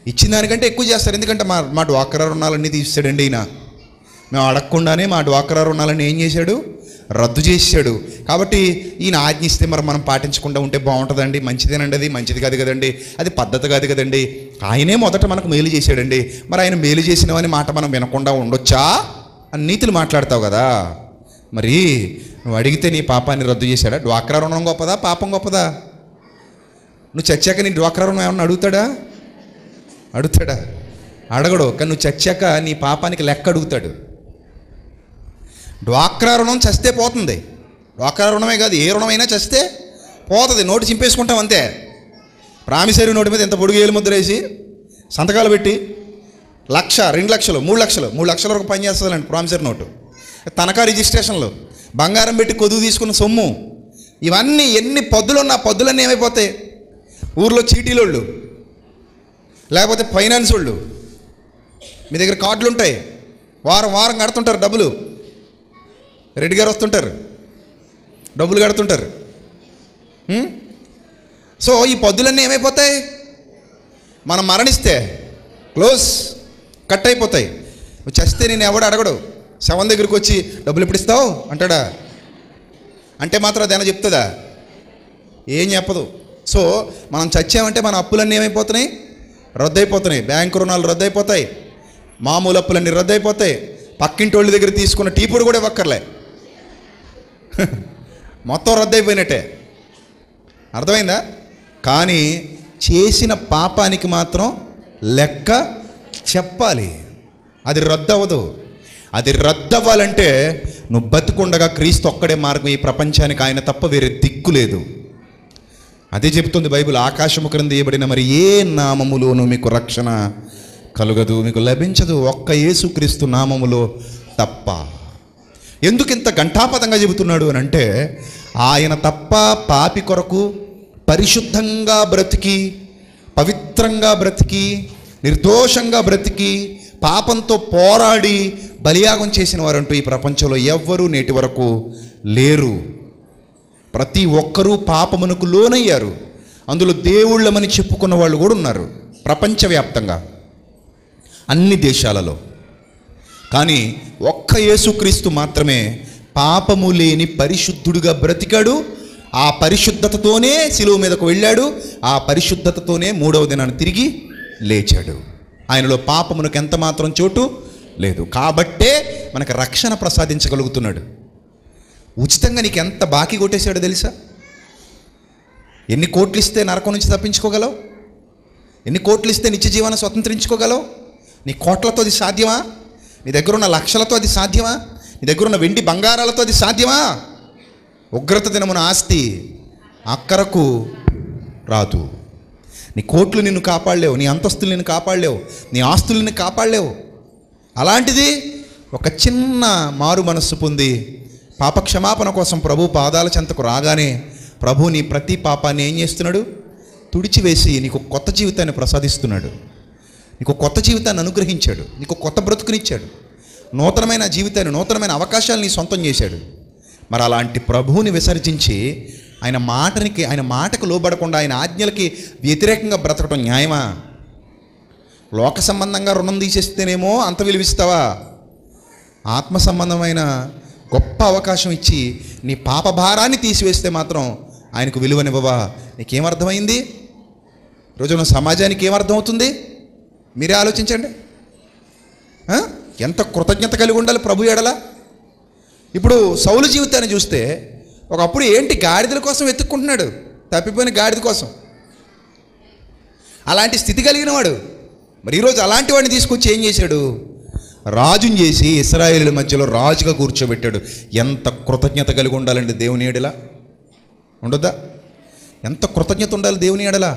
[SPEAKER 2] ఇచ్చిన దానికంటే ఎక్కువ చేస్తారు. ఎందుకంటే మా డ్వాక్రా రుణాలన్నీ తీసాడండి ఈయన. మేము అడగకుండానే మా డ్వాక్రా రుణాలన్నీ ఏం చేశాడు? రద్దు చేశాడు. కాబట్టి ఈయన ఆజ్ఞ ఇస్తే మరి మనం పాటించకుండా ఉంటే బాగుంటుందండి, మంచిదేనండి, అది మంచిది కాదు కదండి, అది పద్ధతి కాదు కదండి. ఆయనే మొదట మనకు మేలు చేశాడండి, మరి ఆయన మేలు చేసినవని మాట మనం వినకుండా ఉండొచ్చా అని నీతులు మాట్లాడతావు కదా. మరి నువ్వు అడిగితే నీ పాపాన్ని రద్దు చేశాడా? డ్వాక్రా రుణం గొప్పదా, పాపం గొప్పదా? నువ్వు చచ్చాక నీ డ్వాక్రా రుణం ఏమన్నా అడుగుతాడా? అడుగుతాడా? అడగడు. కానీ నువ్వు చచ్చాక నీ పాపానికి లెక్క అడుగుతాడు. డ్వాక్రా రుణం చస్తే పోతుంది. డ్వాక్రా రుణమే కాదు, ఏ రుణమైనా చస్తే పోతుంది. నోటు చింపేసుకుంటాం అంతే. ప్రామిసరీ నోటు మీద ఇంత పొడుగు ఏలు ముద్ర వేసి సంతకాలు పెట్టి 1,00,000, 2 లక్షలు, 3 లక్షలు, 3 లక్షల వరకు పనిచేస్తుందండి ప్రామిసరీ నోటు. తనఖా రిజిస్ట్రేషన్లు, బంగారం పెట్టి కొదువు తీసుకున్న సొమ్ము, ఇవన్నీ ఎన్ని పద్దులున్నా పద్దులన్నీ ఏమైపోతాయి? ఊర్లో చీటీలోళ్ళు, లేకపోతే ఫైనాన్స్ వాళ్ళు, మీ దగ్గర కార్డులు ఉంటాయి, వారం వారం కడుతుంటారు డబ్బులు. రెడ్డి గారు వస్తుంటారు, డబ్బులు కడుతుంటారు. సో ఈ పద్దులన్నీ ఏమైపోతాయి? మనం మరణిస్తే క్లోజ్, కట్ అయిపోతాయి. నువ్వు చస్తే నేను ఎవడు అడగడు. శవం దగ్గరికి వచ్చి డబ్బులు ఎప్పుడు ఇస్తావు అంటాడా? అంటే మాత్రం అదేనా చెప్తుందా? ఏం చెప్పదు. సో మనం చచ్చామంటే మన అప్పులన్నీ ఏమైపోతున్నాయి? రద్దయిపోతున్నాయి. బ్యాంకు రుణాలు రద్దయిపోతాయి, మామూలు అప్పులన్నీ రద్దయిపోతాయి. పక్కింటి వాళ్ళ దగ్గర తీసుకున్న టీపుడు కూడా ఇవ్వక్కర్లే, మొత్తం రద్దయిపోయినట్టే. అర్థమైందా? కానీ చేసిన పాపానికి మాత్రం లెక్క చెప్పాలి. అది రద్దవదు. అది రద్దవ్వాలంటే నువ్వు బతుకుండగా క్రీస్తు ఒక్కడే మార్గం. ఈ ప్రపంచానికి ఆయన తప్ప వేరే దిక్కు లేదు. అదే చెప్తుంది బైబిల్. ఆకాశము క్రింద ఇవ్వబడిన మరి ఏ నామములోనూ మీకు రక్షణ కలుగదు, మీకు లభించదు, ఒక్క యేసుక్రీస్తు నామములో తప్ప. ఎందుకు ఇంత ఘంటాపదంగా చెబుతున్నాడు అని అంటే, ఆయన తప్ప పాపి కొరకు పరిశుద్ధంగా బ్రతికి, పవిత్రంగా బ్రతికి, నిర్దోషంగా బ్రతికి, పాపంతో పోరాడి బలియాగం చేసిన వారంటూ ఈ ప్రపంచంలో ఎవ్వరూ నేటి వరకు లేరు. ప్రతి ఒక్కరూ పాపమునకు లోనయ్యారు. అందులో దేవుళ్ళమని చెప్పుకున్న వాళ్ళు కూడా ఉన్నారు ప్రపంచవ్యాప్తంగా, అన్ని దేశాలలో. కానీ ఒక్క యేసుక్రీస్తు మాత్రమే పాపము లేని పరిశుద్ధుడిగా బ్రతికాడు. ఆ పరిశుద్ధతతోనే శిలువ మీదకు వెళ్ళాడు. ఆ పరిశుద్ధతతోనే 3వ దినాన్ని తిరిగి లేచాడు. ఆయనలో పాపమునకు ఎంత మాత్రం చోటు లేదు. కాబట్టే మనకు రక్షణ ప్రసాదించగలుగుతున్నాడు. ఉచితంగా నీకు ఎంత బాకీ కొట్టేశాడో తెలుసా? ఎన్ని కోట్లు ఇస్తే నరకం నుంచి తప్పించుకోగలవు? ఎన్ని కోట్లు ఇస్తే నిత్య జీవాన్ని స్వతంత్రించుకోగలవు? నీ కోట్లతో అది సాధ్యమా? నీ దగ్గర ఉన్న లక్షలతో అది సాధ్యమా? నీ దగ్గర ఉన్న వెండి బంగారాలతో అది సాధ్యమా? ఉగ్రత దినమున ఆస్తి అక్కరకు రాదు. నీ కోట్లు నిన్ను కాపాడలేవు, నీ అంతస్తులు నిన్ను కాపాడలేవు, నీ ఆస్తులు నిన్ను కాపాడలేవు. అలాంటిది ఒక చిన్న మారు మనస్సు పొంది పాపక్షమాపణ కోసం ప్రభు పాదాల చెంతకు రాగానే ప్రభు నీ ప్రతి పాపాన్ని ఏం చేస్తున్నాడు? తుడిచివేసి నీకు కొత్త జీవితాన్ని ప్రసాదిస్తున్నాడు. నీకు కొత్త జీవితాన్ని అనుగ్రహించాడు. నీకు కొత్త బ్రతుకునిచ్చాడు. నూతనమైన జీవితాన్ని, నూతనమైన అవకాశాలని సొంతం చేశాడు. మరి అలాంటి ప్రభువుని విసర్జించి ఆయన మాటకు లోబడకుండా ఆయన ఆజ్ఞలకి వ్యతిరేకంగా బ్రతకడం న్యాయమా? లోక సంబంధంగా రుణం తీసేస్తేనేమో అంత విలువిస్తావా? ఆత్మ సంబంధమైన గొప్ప అవకాశం ఇచ్చి నీ పాప భారాన్ని తీసివేస్తే మాత్రం ఆయనకు విలువనివ్వవా? నీకేమర్థమైంది? ఈరోజు సమాజానికి ఏమర్థమవుతుంది? మీరే ఆలోచించండి. ఎంత కృతజ్ఞత కలిగి ఉండాలి ప్రభు ఎడల. ఇప్పుడు సౌలు జీవితాన్ని చూస్తే ఒకప్పుడు ఏంటి, గాడిదల కోసం వెతుక్కుంటున్నాడు, తప్పిపోయిన గాడిద కోసం. అలాంటి స్థితి కలిగిన వాడు. మరి ఈరోజు అలాంటి వాడిని తీసుకొచ్చి ఏం చేశాడు? రాజుని చేసి ఇశ్రాయేలుల మధ్యలో రాజుగా కూర్చోబెట్టాడు. ఎంత కృతజ్ఞత కలిగి ఉండాలండి దేవుని ఎడల. ఉండొద్దా? ఎంత కృతజ్ఞత ఉండాలి దేవుని ఎడల.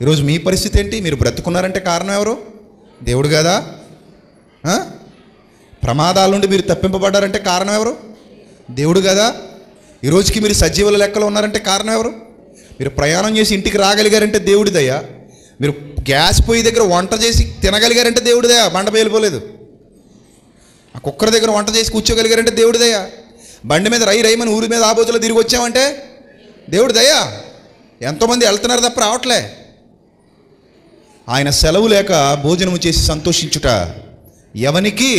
[SPEAKER 2] ఈరోజు మీ పరిస్థితి ఏంటి? మీరు బ్రతుకున్నారంటే కారణం ఎవరు? దేవుడు కదా. ప్రమాదాల నుండి మీరు తప్పింపబడ్డారంటే కారణం ఎవరు? దేవుడు కదా. ఈరోజుకి మీరు సజీవుల లెక్కలో ఉన్నారంటే కారణం ఎవరు? మీరు ప్రయాణం చేసి ఇంటికి రాగలిగారంటే దేవుడిదయ్యా. మీరు గ్యాస్ పొయ్యి దగ్గర వంట చేసి తినగలిగారంటే దేవుడిదయ్యా. బండ పేలిపోలేదు. ఆ కుక్కర్ దగ్గర వంట చేసి కూర్చోగలిగారంటే దేవుడిదయ్యా. బండి మీద రైమని ఊరి మీద ఆబోతులో తిరిగి వచ్చామంటే దేవుడిదయ్యా. ఎంతోమంది వెళ్తున్నారు తప్ప రావట్లే. ఆయన సెలవు లేక భోజనము చేసి సంతోషించుట ఎవనికి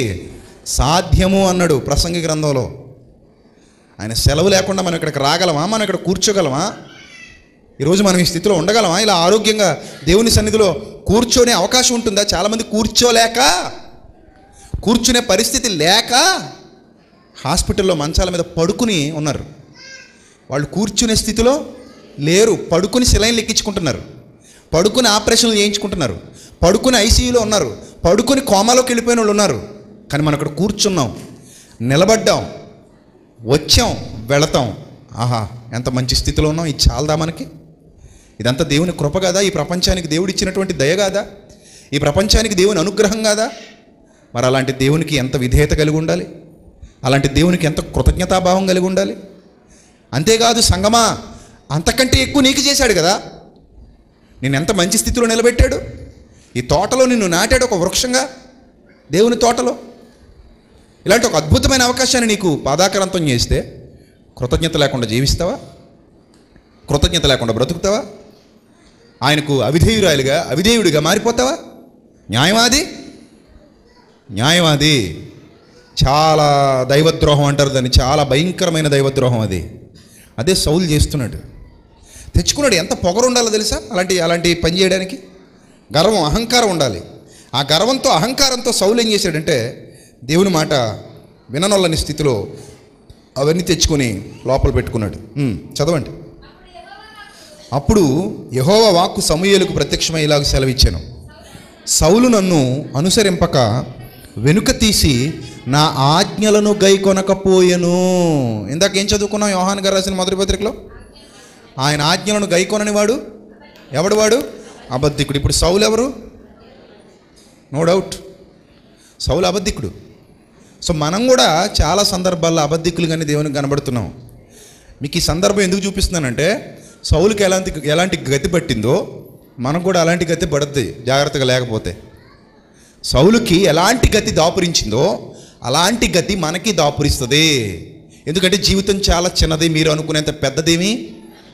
[SPEAKER 2] సాధ్యము అన్నాడు ప్రసంగి గ్రంథంలో. ఆయన సెలవు లేకుండా మనం ఇక్కడికి రాగలమా? మనం ఇక్కడ కూర్చోగలమా? ఈరోజు మనం ఈ స్థితిలో ఉండగలమా? ఇలా ఆరోగ్యంగా దేవుని సన్నిధిలో కూర్చొనే అవకాశం ఉంటుందా? చాలామంది కూర్చోలేక, కూర్చునే పరిస్థితి లేక హాస్పిటల్లో మంచాల మీద పడుకుని ఉన్నారు. వాళ్ళు కూర్చునే స్థితిలో లేరు. పడుకుని సెలైన్లు ఎక్కించుకుంటున్నారు, పడుకుని ఆపరేషన్లు చేయించుకుంటున్నారు, పడుకుని ఐసీయూలో ఉన్నారు, పడుకుని కోమాలోకి వెళ్ళిపోయిన వాళ్ళు ఉన్నారు. కానీ మనం అక్కడ కూర్చున్నాం, నిలబడ్డాం, వచ్చాం, వెళతాం. ఆహా, ఎంత మంచి స్థితిలో ఉన్నాం. ఇది చాలదా మనకి? ఇదంతా దేవుని కృప కాదా? ఈ ప్రపంచానికి దేవుడు ఇచ్చినటువంటి దయ కాదా? ఈ ప్రపంచానికి దేవుని అనుగ్రహం కాదా? మరి అలాంటి దేవునికి ఎంత విధేయత కలిగి ఉండాలి, అలాంటి దేవునికి ఎంత కృతజ్ఞతాభావం కలిగి ఉండాలి. అంతేకాదు సంగమా, అంతకంటే ఎక్కువ నీకు చేశాడు కదా. నేను ఎంత మంచి స్థితిలో నిలబెట్టాడు. ఈ తోటలో నిన్ను నాటాడు, ఒక వృక్షంగా, దేవుని తోటలో. ఇలాంటి ఒక అద్భుతమైన అవకాశాన్ని నీకు పాదాక్రాంతం చేస్తే కృతజ్ఞత లేకుండా జీవిస్తావా? కృతజ్ఞత లేకుండా బ్రతుకుతావా? ఆయనకు అవిధేయుడిగా మారిపోతావా? న్యాయవాది చాలా దైవద్రోహం అంటారు దాన్ని, చాలా భయంకరమైన దైవద్రోహం అది. అదే సౌలు చేస్తున్నాడు. తెచ్చుకున్నాడు. ఎంత పొగరు ఉండాలో తెలుసా అలాంటి పని చేయడానికి? గర్వం, అహంకారం ఉండాలి. ఆ గర్వంతో, అహంకారంతో సౌలు ఏం చేశాడంటే దేవుని మాట విననొల్లని స్థితిలో అవన్నీ తెచ్చుకొని లోపల పెట్టుకున్నాడు. చదవండి. అప్పుడు యెహోవా వాక్కు సమూయేలుకు ప్రత్యక్షమై ఇలాగ సెలవిచ్చాను, సౌలు నన్ను అనుసరింపక వెనుక తీసి నా ఆజ్ఞలను గైకొనకపోయెను. ఇందాక ఏం చదువుకున్నాం యోహాను గారు రాసిన మొదటి పత్రికలో? ఆయన ఆజ్ఞలను గైకొనని వాడు ఎవడు? వాడు అబద్ధికుడు. ఇప్పుడు సౌలు ఎవరు? నో డౌట్ సౌలు అబద్ధికుడు. సో మనం కూడా చాలా సందర్భాల్లో అబద్ధికులుగానే దేవునికి కనబడుతున్నాం. మీకు ఈ సందర్భం ఎందుకు చూపిస్తున్నానంటే, సౌలుకి ఎలాంటి గతి పట్టిందో మనకు కూడా అలాంటి గతి పడుద్ది జాగ్రత్తగా లేకపోతే. సౌలుకి ఎలాంటి గతి దాపురించిందో అలాంటి గతి మనకి దాపురిస్తుంది. ఎందుకంటే జీవితం చాలా చిన్నది, మీరు అనుకునేంత పెద్దదేమీ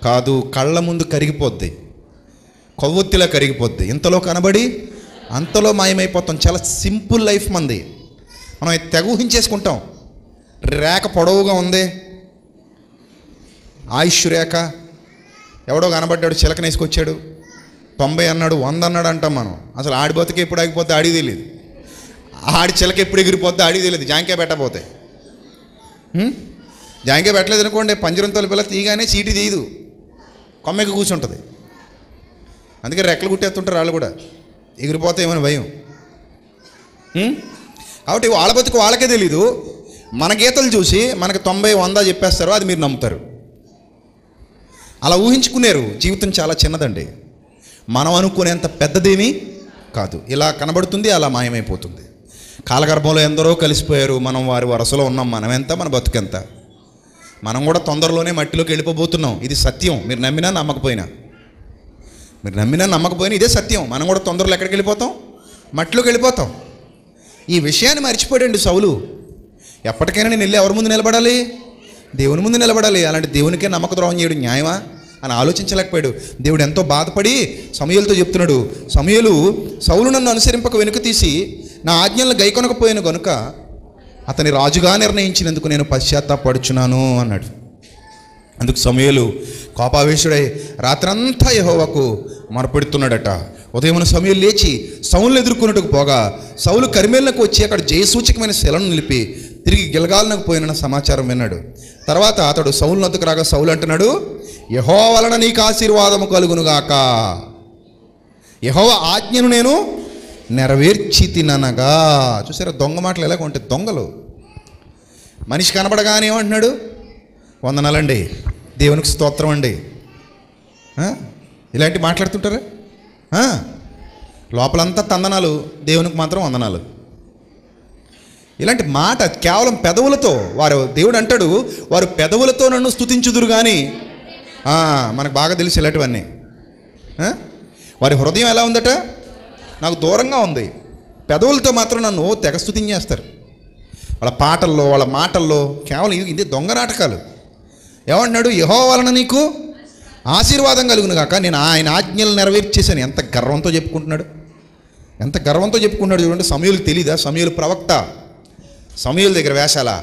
[SPEAKER 2] కాదు. కళ్ళ ముందు కరిగిపోద్ది, కొవ్వొత్తిలా కరిగిపోద్ది. ఇంతలో కనబడి అంతలో మాయమైపోతాం. చాలా సింపుల్ లైఫ్ మంది. మనం తెగ ఊహించేసుకుంటాం. రేఖ పొడవుగా ఉంది, ఆయుష్ రేఖ. ఎవడో కనబడ్డాడు, చిలకనేసుకొచ్చాడు, 90 అన్నాడు, 100 అన్నాడు అంటాం మనం. అసలు ఆడి బతుకు ఎప్పుడు ఆగిపోతే ఆడికి తెలియదు, ఆడి చిలక ఎప్పుడు ఎగిరిపోతే ఆడికి తెలియదు. జాంకాయ పెట్టకపోతే, జాంకాయ పెట్టలేదు అనుకోండి, పంజరం తలుపుల తీయగానే చీటి తీయదు, కొమ్మెకి కూర్చుంటుంది. అందుకే రెక్కలు కుట్టేస్తుంటారు వాళ్ళు కూడా, ఎగిరిపోతాయేమని భయం. కాబట్టి వాళ్ళ బతుకు వాళ్ళకే తెలీదు. మన గీతలు చూసి మనకు 90, 100 చెప్పేస్తారు, అది మీరు నమ్ముతారు. అలా ఊహించుకునేరు. జీవితం చాలా చిన్నదండి, మనం అనుకునేంత పెద్దదేమీ కాదు. ఇలా కనబడుతుంది, అలా మాయమైపోతుంది. కాలగర్భంలో ఎందరో కలిసిపోయారు, మనం వారి వరసలో ఉన్నాం. మనం ఎంత, మన బతుకెంత. మనం కూడా తొందరలోనే మట్టిలోకి వెళ్ళిపోబోతున్నాం. ఇది సత్యం. మీరు నమ్మినా నమ్మకపోయినా ఇదే సత్యం. మనం కూడా తొందరలో ఎక్కడికి వెళ్ళిపోతాం? మట్టిలోకి వెళ్ళిపోతాం. ఈ విషయాన్ని మర్చిపోయాడండి సౌలు. ఎప్పటికైనా నేను వెళ్ళి ఎవరి ముందు నిలబడాలి? దేవుని ముందు నిలబడాలి. అలాంటి దేవునికే నమ్మక ద్రోహం చేయడం న్యాయమా అని ఆలోచించలేకపోయాడు. దేవుడు ఎంతో బాధపడి సమూయేలుతో చెప్తున్నాడు, సమూయేలు, సౌలు నన్ను అనుసరింపక వెనుక తీసి నా ఆజ్ఞలను గైకొనకపోయాను గనుక అతని రాజుగా నిర్ణయించినందుకు నేను పశ్చాత్తాపడుచున్నాను అన్నాడు. అందుకు సమూయేలు కోపావేశుడై రాత్రంతా యెహోవాకు మొరపెడుతున్నాడట. ఉదయమున సమూయేలు లేచి సౌలును ఎదుర్కొన్నట్టుకు పోగా సౌలు కర్మెలునకు వచ్చి అక్కడ జయసూచకమైన శిలను నిలిపి తిరిగి గిల్గాలునకు పోయిన సమాచారం విన్నాడు. తర్వాత అతడు సౌలు నొద్దకు రాగా సౌలు అంటున్నాడు, యెహోవా వలన నీకు ఆశీర్వాదము కలుగునుగాక. యెహోవా ఆజ్ఞను నేను నెరవేర్చి తిననగా. చూసారా దొంగ మాటలు ఎలాగ ఉంటాయి? దొంగలు. మనిషి కనబడగానే ఏమంటున్నాడు? వందనాలండి, దేవునికి స్తోత్రం అండి, ఇలాంటి మాట్లాడుతుంటారా? లోపలంతా తందనాలు, దేవునికి మాత్రం వందనాలు. ఇలాంటి మాట కేవలం పెదవులతో. దేవుడు అంటాడు, వారు పెదవులతో నన్ను స్తుతించుదురు కానీ, మనకు బాగా తెలుసు ఇలాంటివన్నీ. వారి హృదయం ఎలా ఉందట? నాకు దూరంగా ఉంది. పెదవులతో మాత్రం నన్ను తెగ స్తుతించేస్తారు. వాళ్ళ పాటల్లో, వాళ్ళ మాటల్లో కేవలం ఇది దొంగ నాటకాలు. ఏమంటున్నాడు? యెహోవా వలన నీకు ఆశీర్వాదం కలుగును కాక, నేను ఆయన ఆజ్ఞలు నెరవేర్చేశాను. ఎంత గర్వంతో చెప్పుకుంటున్నాడు, ఎంత గర్వంతో చెప్పుకుంటున్నాడు చూడండి. సమూయేలుకు తెలీదా? సమూయేలు ప్రవక్త, సమూయేలు దగ్గర వేషాలా?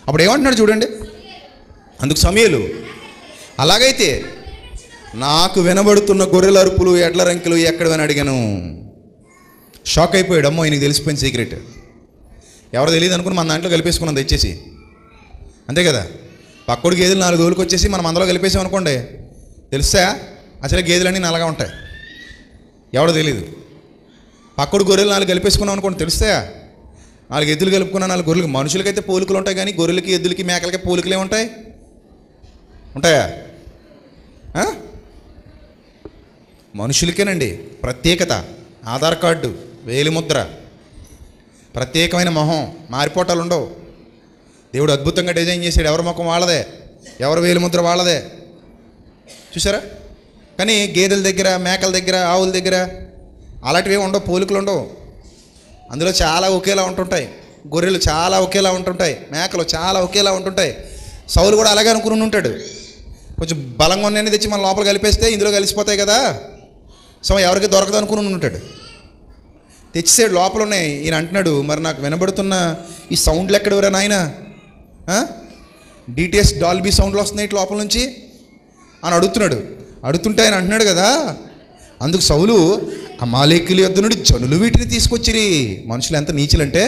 [SPEAKER 2] అప్పుడు ఏమంటున్నాడు చూడండి. అందుకు సమూయేలు, అలాగైతే నాకు వినబడుతున్న గొర్రెల అరుపులు, ఎడ్ల రంకెలు ఎక్కడని అడిగాను. షాక్ అయిపోయాడు. అమ్మో, ఈయనకి తెలిసిపోయింది సీక్రెట్. ఎవరో తెలియదు అనుకుని మన దాంట్లో కలిపేసుకున్నాం తెచ్చేసి, అంతే కదా. పక్కడు గేదెలు 4 రోజులకు వచ్చేసి మనం అందులో కలిపేసాం అనుకోండి, తెలుసా అసలే గేదెలన్నీ నల్లగా ఉంటాయి. ఎవడో తెలీదు. పక్కడు గొర్రెలు 4 కలిపేసుకున్నాం అనుకోండి, తెలుస్తాయా? 4 ఎద్దులు కలుపుకున్నా 4 గొర్రెలకి. మనుషులకైతే పోలికలు ఉంటాయి, కానీ గొర్రెలకి, ఎద్దులకి, మేకలకి పోలికలే ఉంటాయి. ఉంటాయా? మనుషులకేనండి ప్రత్యేకత. ఆధార్ కార్డు, వేలిముద్ర, ప్రత్యేకమైన మొహం, మారిపోటాలు ఉండవు. దేవుడు అద్భుతంగా డిజైన్ చేశాడు. ఎవరి ముఖం వాళ్ళదే, ఎవరి వేలిముద్ర వాళ్ళదే. చూసారా? కానీ గేదెల దగ్గర, మేకల దగ్గర, ఆవుల దగ్గర అలాంటివి ఏమి ఉండవు, పోలికలు ఉండవు. అందులో చాలా ఒకేలా ఉంటుంటాయి. గొర్రెలు చాలా ఒకేలా ఉంటుంటాయి, మేకలు చాలా ఒకేలా ఉంటుంటాయి. సౌలు కూడా అలాగే అనుకుని ఉంటాడు. కొంచెం బలంగా ఉన్నాయని తెచ్చి మన లోపల కలిపేస్తే ఇందులో కలిసిపోతాయి కదా, సో ఎవరికి దొరకదు అనుకుని ఉంటాడు. తెచ్చేసాడు, లోపల ఉన్నాయి. ఈయన అంటున్నాడు, మరి నాకు వినబడుతున్న ఈ సౌండ్లు ఎక్కడెవరా నాయన? డిటిఎస్ డాల్బీ సౌండ్లు వస్తున్నాయి ఇటు లోపల నుంచి అని అడుగుతున్నాడు. అడుగుతుంటే ఆయన అంటున్నాడు కదా, అందుకు సౌలు, అమాలేకుల యొద్ద నుండి జనులు వీటిని తీసుకొచ్చిరి. మనుషులు ఎంత నీచులంటే,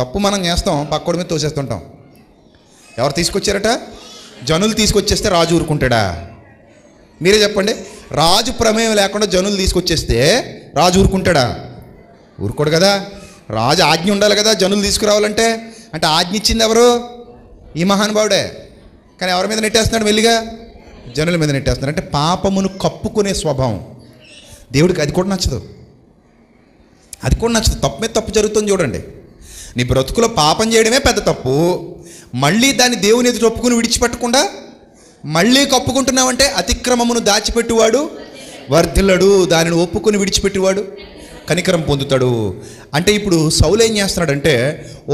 [SPEAKER 2] తప్పు మనం చేస్తాం, పక్కోడి మీద తోసేస్తుంటాం. ఎవరు తీసుకొచ్చారట? జనులు తీసుకొచ్చేస్తే రాజు ఊరుకుంటాడా? మీరే చెప్పండి. రాజు ప్రమేయం లేకుండా జనులు తీసుకొచ్చేస్తే రాజు ఊరుకుంటాడా? ఊరుకోడు కదా. రాజు ఆజ్ఞ ఉండాలి కదా జనులు తీసుకురావాలంటే. అంటే ఆజ్ఞ ఇచ్చింది ఎవరు? ఈ మహానుభావుడే. కానీ ఎవరి మీద నెట్టేస్తున్నాడు? మెల్లిగా జనుల మీద నెట్టేస్తున్నాడు. అంటే పాపమును కప్పుకునే స్వభావం. దేవుడికి అది కూడా నచ్చదు. అది కూడా నచ్చదు. తప్పు మీద తప్పు జరుగుతుంది చూడండి. నీ బ్రతుకులో పాపం చేయడమే పెద్ద తప్పు. మళ్ళీ దాన్ని దేవుని ఎదుట ఒప్పుకుని విడిచిపెట్టకుండా మళ్ళీ కప్పుకుంటున్నావంటే అతిక్రమమును దాచిపెట్టువాడు వర్ధిల్లడు, దానిని ఒప్పుకొని విడిచిపెట్టేవాడు కనికరం పొందుతాడు. అంటే ఇప్పుడు సౌలు ఏం చేస్తున్నాడంటే,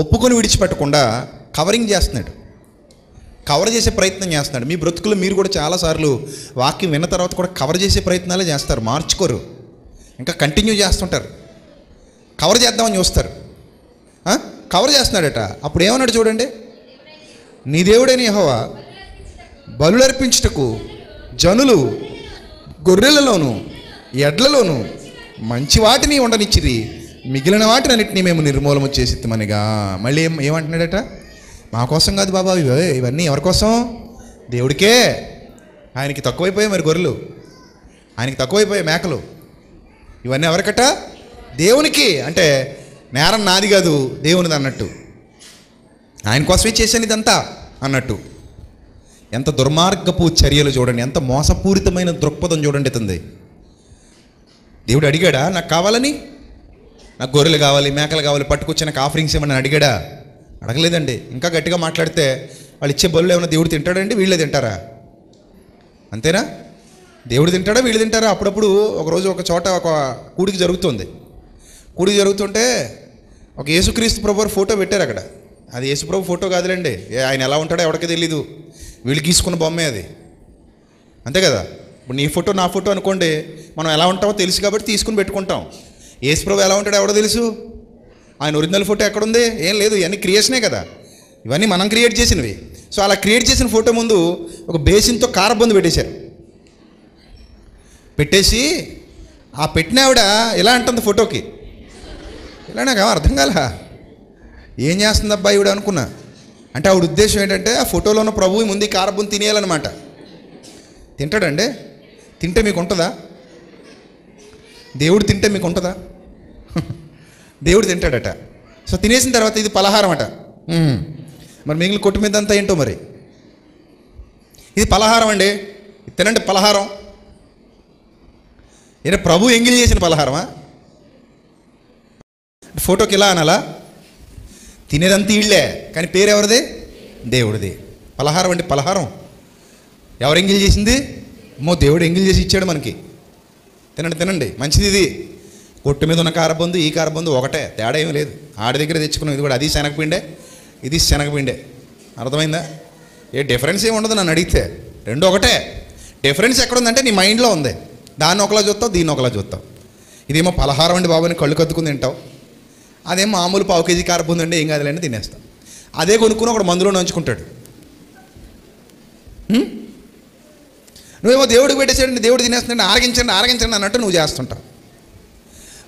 [SPEAKER 2] ఒప్పుకొని విడిచిపెట్టకుండా కవరింగ్ చేస్తున్నాడు, కవర్ చేసే ప్రయత్నం చేస్తున్నాడు. మీ బ్రతుకులో మీరు కూడా చాలాసార్లు వాక్యం విన్న తర్వాత కూడా కవర్ చేసే ప్రయత్నాలే చేస్తారు, మార్చుకోరు, ఇంకా కంటిన్యూ చేస్తుంటారు. కవర్ చేద్దామని చూస్తారు. కవర్ చేస్తున్నాడట. అప్పుడు ఏమన్నాడు చూడండి, నీ దేవుడైన యెహోవా బలులర్పించుటకు జనులు గొర్రెలలోను ఎడ్లలోను మంచి వాటిని ఉండనిచ్చిరి, మిగిలిన వాటిని అన్నిటినీ మేము నిర్మూలన చేసిమనిగా. మళ్ళీ ఏమంటున్నాడట, మా కోసం కాదు బాబా, ఇవన్నీ ఎవరి కోసం? దేవుడికే. ఆయనకి తక్కువైపోయాయి మరి గొర్రెలు, ఆయనకి తక్కువైపోయాయి మేకలు, ఇవన్నీ ఎవరికట? దేవునికి. అంటే నేరం నాది కాదు, దేవునిది అన్నట్టు. ఆయన కోసమే చేశాను ఇదంతా అన్నట్టు. ఎంత దుర్మార్గపు చర్యలు చూడండి, ఎంత మోసపూరితమైన దృక్పథం చూడండి ఇతంది. దేవుడు అడిగాడా నాకు కావాలని? నాకు గొర్రెలు కావాలి, మేకలు కావాలి, పట్టుకొచ్చి నాకు ఆఫరింగ్స్ ఏమని అడిగాడా? అడగలేదండి. ఇంకా గట్టిగా మాట్లాడితే వాళ్ళు ఇచ్చే బలులు ఏమైనా దేవుడు తింటాడండి? వీళ్ళే తింటారా? అంతేనా? దేవుడు తింటాడా, వీళ్ళు తింటారా? అప్పుడప్పుడు ఒకరోజు ఒక చోట ఒక కూడికి జరుగుతుంది. కూడికి జరుగుతుంటే ఒక యేసుక్రీస్తు ప్రభువారు ఫోటో పెట్టారు అక్కడ. అది యేసుప్రభు ఫోటో కాదులేండి, ఆయన ఎలా ఉంటాడో ఎవరికి తెలీదు, వీళ్ళు గీసుకున్న బొమ్మే అది, అంతే కదా. ఇప్పుడు నీ ఫోటో నా ఫోటో అనుకోండి, మనం ఎలా ఉంటామో తెలుసు కాబట్టి తీసుకుని పెట్టుకుంటాం. యేసుప్రభు ఎలా ఉంటాడో ఎవడో తెలుసు? ఆయన ఒరిజినల్ ఫోటో ఎక్కడుంది? ఏం లేదు, ఇవన్నీ క్రియేషనే కదా, ఇవన్నీ మనం క్రియేట్ చేసినవి. సో అలా క్రియేట్ చేసిన ఫోటో ముందు ఒక బేసిన్తో కారబొందు పెట్టేశారు. పెట్టేసి ఆ పెట్టిన ఆవిడ ఎలా అంటుంది ఫోటోకి, ఇలా నాకు అర్థం కాల, ఏం చేస్తుంది అబ్బాయి ఈవిడ అనుకున్నా. అంటే ఆవిడ ఉద్దేశం ఏంటంటే ఆ ఫోటోలో ఉన్న ప్రభువు ముందు ఈ కారబొందు తినేయాలన్నమాట. తింటాడండి? తింటే మీకు ఉంటుందా? దేవుడు తింటే మీకు ఉంటుందా? దేవుడు తింటాడట. సో తినేసిన తర్వాత ఇది పలహారం అట. మరి మిగిలిన కొట్టు మీద అంతా ఏంటో మరి. ఇది పలహారం అండి, తినండి పలహారం. ఏదో ప్రభు ఎంగిల్ చేసిన పలహారమా? ఫోటోకి ఇలా అనాలా? తినేదంతా ఇళ్ళే, కానీ పేరు ఎవరిది? దేవుడిది. పలహారం అండి, పలహారం. ఎవరు ఎంగిల్ చేసింది? దేవుడు ఎంగిల్ చేసి ఇచ్చాడు మనకి. తినండి తినండి, మంచిది ఇది. కొట్టు మీద ఉన్న కారబొందు ఈ కారబొందు ఒకటే, తేడా ఏమీ లేదు. ఆడి దగ్గర తెచ్చుకున్నాం, ఇది కూడా అది శనగపిండే, ఇది శనగపిండే. అర్థమైందా? ఏ డిఫరెన్స్ ఏమి ఉండదు నన్ను అడిగితే, రెండు ఒకటే. డిఫరెన్స్ ఎక్కడుందంటే నీ మైండ్లో ఉంది. దాన్ని ఒకలా చూస్తావు, దీన్ని ఒకలా చూస్తావు. ఇదేమో పలహారం అండి బాబు అని కళ్ళు కత్తుకుని తింటావు, అదేమో మామూలు పావు కేజీ కారబొందు అండి ఏం కాదులేండి తినేస్తాం. అదే కొనుక్కుని ఒకడు మందులో నంచుకుంటాడు. నువ్వేమో దేవుడికి పెట్టేసాడండి, దేవుడు తినేస్తున్నాడు, ఆరగించండి ఆరగించండి అన్నట్టు నువ్వు చేస్తుంటావు.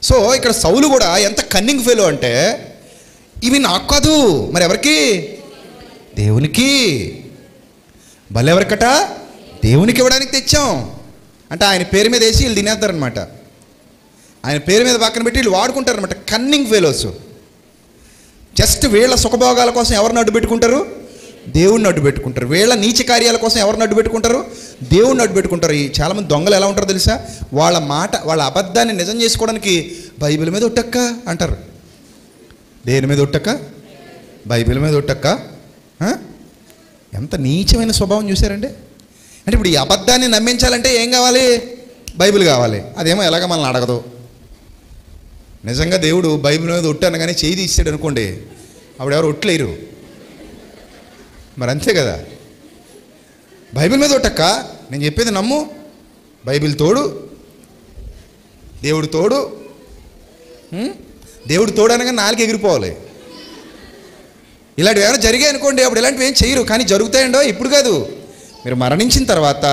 [SPEAKER 2] సో ఇక్కడ సౌలు కూడా ఎంత కన్నింగ్ ఫెలో అంటే, ఇవి నాకు కాదు మరి ఎవరికి? దేవునికి. బలి ఎవరికట? దేవునికి ఇవ్వడానికి తెచ్చాం అంటే ఆయన పేరు మీద వేసి వీళ్ళు తినేస్తారనమాట. ఆయన పేరు మీద పక్కన పెట్టి వీళ్ళు వాడుకుంటారనమాట. Cunning fellows. జస్ట్ వీళ్ళ సుఖభోగాల కోసం ఎవరిని అడ్డు పెట్టుకుంటారు? దేవుణ్ణి అడ్డు పెట్టుకుంటారు. వీళ్ళ నీచ కార్యాల కోసం ఎవరిని అడ్డు పెట్టుకుంటారు? దేవుణ్ణి అడ్డు పెట్టుకుంటారు. ఈ చాలామంది దొంగలు ఎలా ఉంటారో తెలుసా? వాళ్ళ అబద్ధాన్ని నిజం చేసుకోవడానికి బైబిల్ మీద ఒట్టక్క అంటారు. దేని మీద ఒట్టక్క? బైబిల్ మీద ఒట్టక్క. ఎంత నీచమైన స్వభావం చూశారండి. అంటే ఇప్పుడు ఈ అబద్ధాన్ని నమ్మించాలంటే ఏం కావాలి? బైబిల్ కావాలి. అదేమో ఎలాగ మనల్ని అడగదు. నిజంగా దేవుడు బైబిల్ మీద ఒట్టు అనగానే చేయి తీసాడు అనుకోండి, అప్పుడు ఎవరు ఒట్లేరు. మరి అంతే కదా. బైబిల్ మీద ఒట్టక్క, నేను చెప్పేది నమ్ము, బైబిల్ తోడు, దేవుడు తోడు. దేవుడు తోడు అనగా నాలుగు ఎగిరిపోవాలి. ఇలాంటివి ఏమైనా జరిగాయి అనుకోండి, అప్పుడు ఇలాంటివి ఏం చేయరు. కానీ జరుగుతాయండో ఇప్పుడు కాదు, మీరు మరణించిన తర్వాత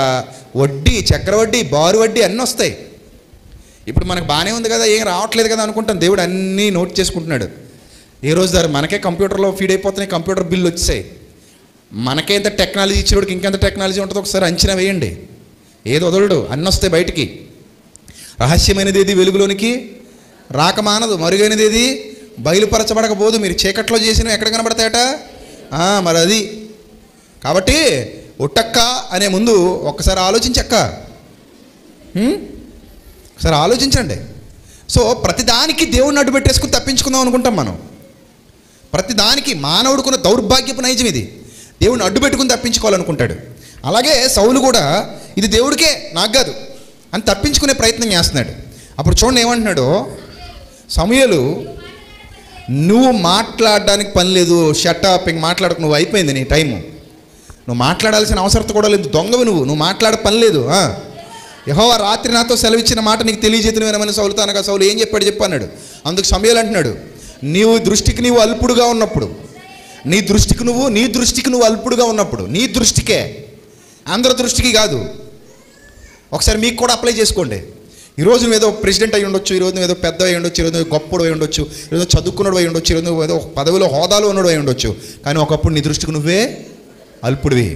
[SPEAKER 2] వడ్డీ, చక్రవడ్డీ, బారు వడ్డీ అన్నీ వస్తాయి. ఇప్పుడు మనకు బాగానే ఉంది కదా, ఏం రావట్లేదు కదా అనుకుంటాం. దేవుడు అన్నీ నోట్ చేసుకుంటున్నాడు. ఏ రోజు దారు మనకే కంప్యూటర్లో ఫీడ్ అయిపోతున్నాయి, కంప్యూటర్ బిల్లు వచ్చాయి. మనకే ఎంత టెక్నాలజీ ఇచ్చేవాడికి ఇంకెంత టెక్నాలజీ ఉంటుందో ఒకసారి అంచనా వేయండి. ఏది వదలడు, అన్నీ వస్తాయి బయటికి. రహస్యమైనది ఏది వెలుగులోనికి రాకమానదు, మరుగైనది ఏది బయలుపరచబడకపోదు. మీరు చీకట్లో చేసినవి ఎక్కడ కనబడతాయట? మరి అది. కాబట్టి ఒట్టక్క అనే ముందు ఒక్కసారి ఆలోచించక్క, ఒకసారి ఆలోచించండి. సో ప్రతిదానికి దేవుడిని అడ్డు పెట్టేసుకుని తప్పించుకుందాం అనుకుంటాం మనం. ప్రతిదానికి మానవుడుకున్న దౌర్భాగ్యపు నైజం ఇది. దేవుడిని అడ్డు పెట్టుకుని తప్పించుకోవాలనుకుంటాడు. అలాగే సౌలు కూడా ఇది దేవుడికే, నాకు కాదు అని తప్పించుకునే ప్రయత్నం చేస్తున్నాడు. అప్పుడు చూడండి ఏమంటున్నాడు సమూయేలు, నువ్వు మాట్లాడడానికి పని లేదు, షటప్, ఇంక మాట్లాడకు, నువ్వు అయిపోయింది నీ టైము, నువ్వు మాట్లాడాల్సిన అవసరం కూడా లేదు, దొంగవి నువ్వు మాట్లాడ పని లేదు. యెహోవా రాత్రి నాతో సెలవిచ్చిన మాట నీకు తెలియజేతును వినమని సౌలుతో అనగా, సౌలు ఏం చెప్పు అన్నాడు. అందుకు సమూయేలు అంటున్నాడు, నీవు దృష్టికి నీవు అల్పుడుగా ఉన్నప్పుడు, నీ దృష్టికి నువ్వు అల్పుడుగా ఉన్నప్పుడు, నీ దృష్టికే, అందరి దృష్టికి కాదు. ఒకసారి మీకు కూడా అప్లై చేసుకోండి. ఈరోజు నువ్వు ఏదో ప్రెసిడెంట్ అయి ఉండొచ్చు, ఈరోజు నువ్వు ఏదో పెద్ద అయి ఉండొచ్చు, ఈరోజు నువ్వు గొప్పడు అయి ఉండొచ్చు, ఈరోజు చదువుకున్నాడు అయి ఉండొచ్చు, ఈరోజు నువ్వు ఏదో పదవిలో హోదాలో ఉన్నాడు అయి ఉండొచ్చు. కానీ ఒకప్పుడు నీ దృష్టికి నువ్వే అల్పుడివి.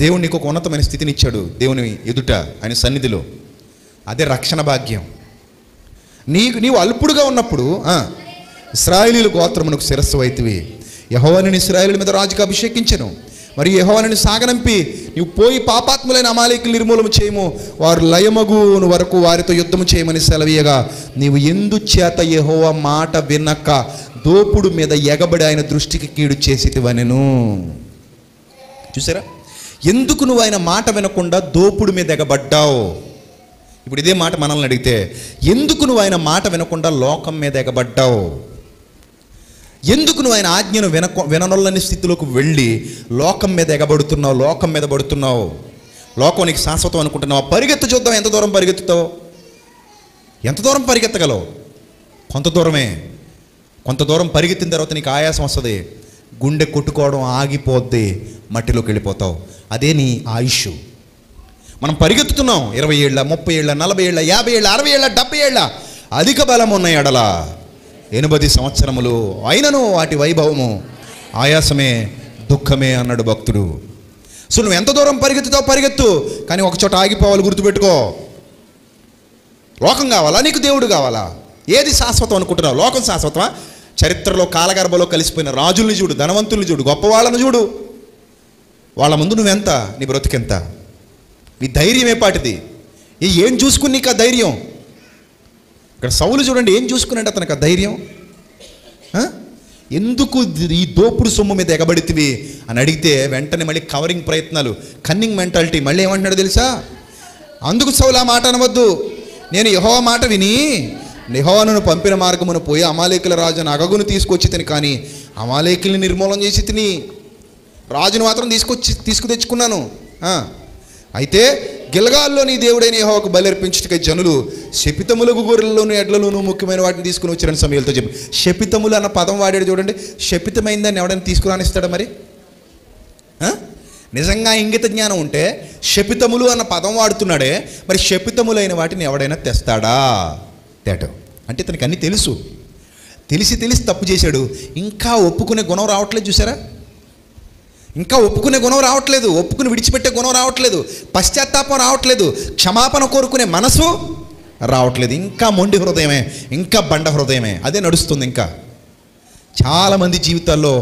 [SPEAKER 2] దేవుడు నీకు ఒక ఉన్నతమైన స్థితిని ఇచ్చాడు దేవుని ఎదుట, ఆయన సన్నిధిలో. అదే రక్షణ భాగ్యం. నీవు అల్పుడుగా ఉన్నప్పుడు ఇశ్రాయేలీయుల గోత్రమునకు శిరస్సు అయితివి. యెహోవా నిన్ను ఇశ్రాయేలీయుల మీద రాజుగా అభిషేకించెను. మరియు యెహోవా నిన్ను సాగనంపి నీవు పోయి పాపాత్ములైన అమాలేకులను నిర్మూలన చేయము, వారు లయమగును వరకు వారితో యుద్ధము చేయమని సెలవీయగా, నీవు ఎందుచేత యెహోవా మాట వినక దోపుడు మీద ఎగబడి ఆయన దృష్టికి కీడు చేసితివనెను. చూసారా, ఎందుకు నువ్వు ఆయన మాట వినకుండా దోపుడు మీద ఎగబడ్డావు? ఇప్పుడు ఇదే మాట మనల్ని అడిగితే, ఎందుకు నువ్వు ఆయన మాట వినకుండా లోకం మీద ఎగబడ్డావు? ఎందుకు నువ్వు ఆయన ఆజ్ఞను విననొల్లని స్థితిలోకి వెళ్ళి లోకం మీద ఎగబడుతున్నావు, లోకం మీద పడుతున్నావు? లోకం నీకు శాశ్వతం అనుకుంటున్నావు. పరిగెత్తు, చూద్దాం ఎంత దూరం పరిగెత్తుతావు, ఎంత దూరం పరిగెత్తగలవు. కొంత దూరమే. కొంత దూరం పరిగెత్తిన తర్వాత నీకు ఆయాసం వస్తుంది, గుండె కొట్టుకోవడం ఆగిపోద్ది, మట్టిలోకి వెళ్ళిపోతావు. అదే నీ ఆయుష్. మనం పరిగెత్తుతున్నాం 20 ఏళ్ళ, 30 ఏళ్ళ, 40 ఏళ్ళ, 50 ఏళ్ళ, 60 ఏళ్ళ, 70 ఏళ్ళ, అధిక బలం ఉన్న ఎడల 80 సంవత్సరములు అయినను వాటి వైభవము ఆయాసమే, దుఃఖమే అన్నాడు భక్తుడు. సో నువ్వు ఎంత దూరం పరిగెత్తుతావు పరిగెత్తు, కానీ ఒక చోట ఆగిపోవాలి, గుర్తుపెట్టుకో. లోకం కావాలా నీకు, దేవుడు కావాలా? ఏది శాశ్వతం అనుకుంటున్నావు? లోకం శాశ్వతమా? చరిత్రలో కాలగర్భలో కలిసిపోయిన రాజుల్ని చూడు, ధనవంతుల్ని చూడు, గొప్పవాళ్ళను చూడు. వాళ్ళ ముందు నువ్వెంత, నీ బ్రతికెంత, నీ ధైర్యం ఏపాటిది? ఏం చూసుకుని నీకు ఆ ధైర్యం? ఇక్కడ సౌలు చూడండి, ఏం చూసుకున్నాడు అతనికి ఆ ధైర్యం? ఎందుకు ఈ దోపుడు సొమ్ము మీద ఎగబడితివి అని అడిగితే వెంటనే మళ్ళీ కవరింగ్ ప్రయత్నాలు, కన్నింగ్ మెంటాలిటీ. మళ్ళీ ఏమంటున్నాడు తెలుసా? అందుకు సౌలు ఆ మాట అనవద్దు, నేను యెహోవా మాట విని యెహోవాను పంపిన మార్గమును పోయి అమాలేకుల రాజును అగగును తీసుకొచ్చి తిని, కానీ అమాలేకుల్ని నిర్మూలన చేసి తిని, రాజును మాత్రం తీసుకు తెచ్చుకున్నాను. అయితే గిల్గాల్లో నీ దేవుడైన యెహోవాకు బలి జనులు శపితములకు గొర్రెల్లోను ఎడ్లలోను ముఖ్యమైన వాటిని తీసుకుని వచ్చారని సమయాలతో చెప్పి, శపితములు అన్న పదం వాడాడు చూడండి. శపితమైందని ఎవడైనా తీసుకురానిస్తాడా? మరి నిజంగా ఇంగిత జ్ఞానం ఉంటే శపితములు అన్న పదం వాడుతున్నాడే, మరి శపితములైన వాటిని ఎవడైనా తెస్తాడా? తేటో అంటే ఇతనికి అన్నీ తెలుసు, తెలిసి తప్పు చేశాడు. ఇంకా ఒప్పుకునే గుణం రావట్లేదు. చూసారా, ఇంకా ఒప్పుకునే గుణం రావట్లేదు, ఒప్పుకుని విడిచిపెట్టే గుణం రావట్లేదు, పశ్చాత్తాపం రావట్లేదు, క్షమాపణ కోరుకునే మనసు రావట్లేదు. ఇంకా మొండి హృదయమే, ఇంకా బండ హృదయమే, అదే నడుస్తుంది. ఇంకా చాలామంది జీవితాల్లో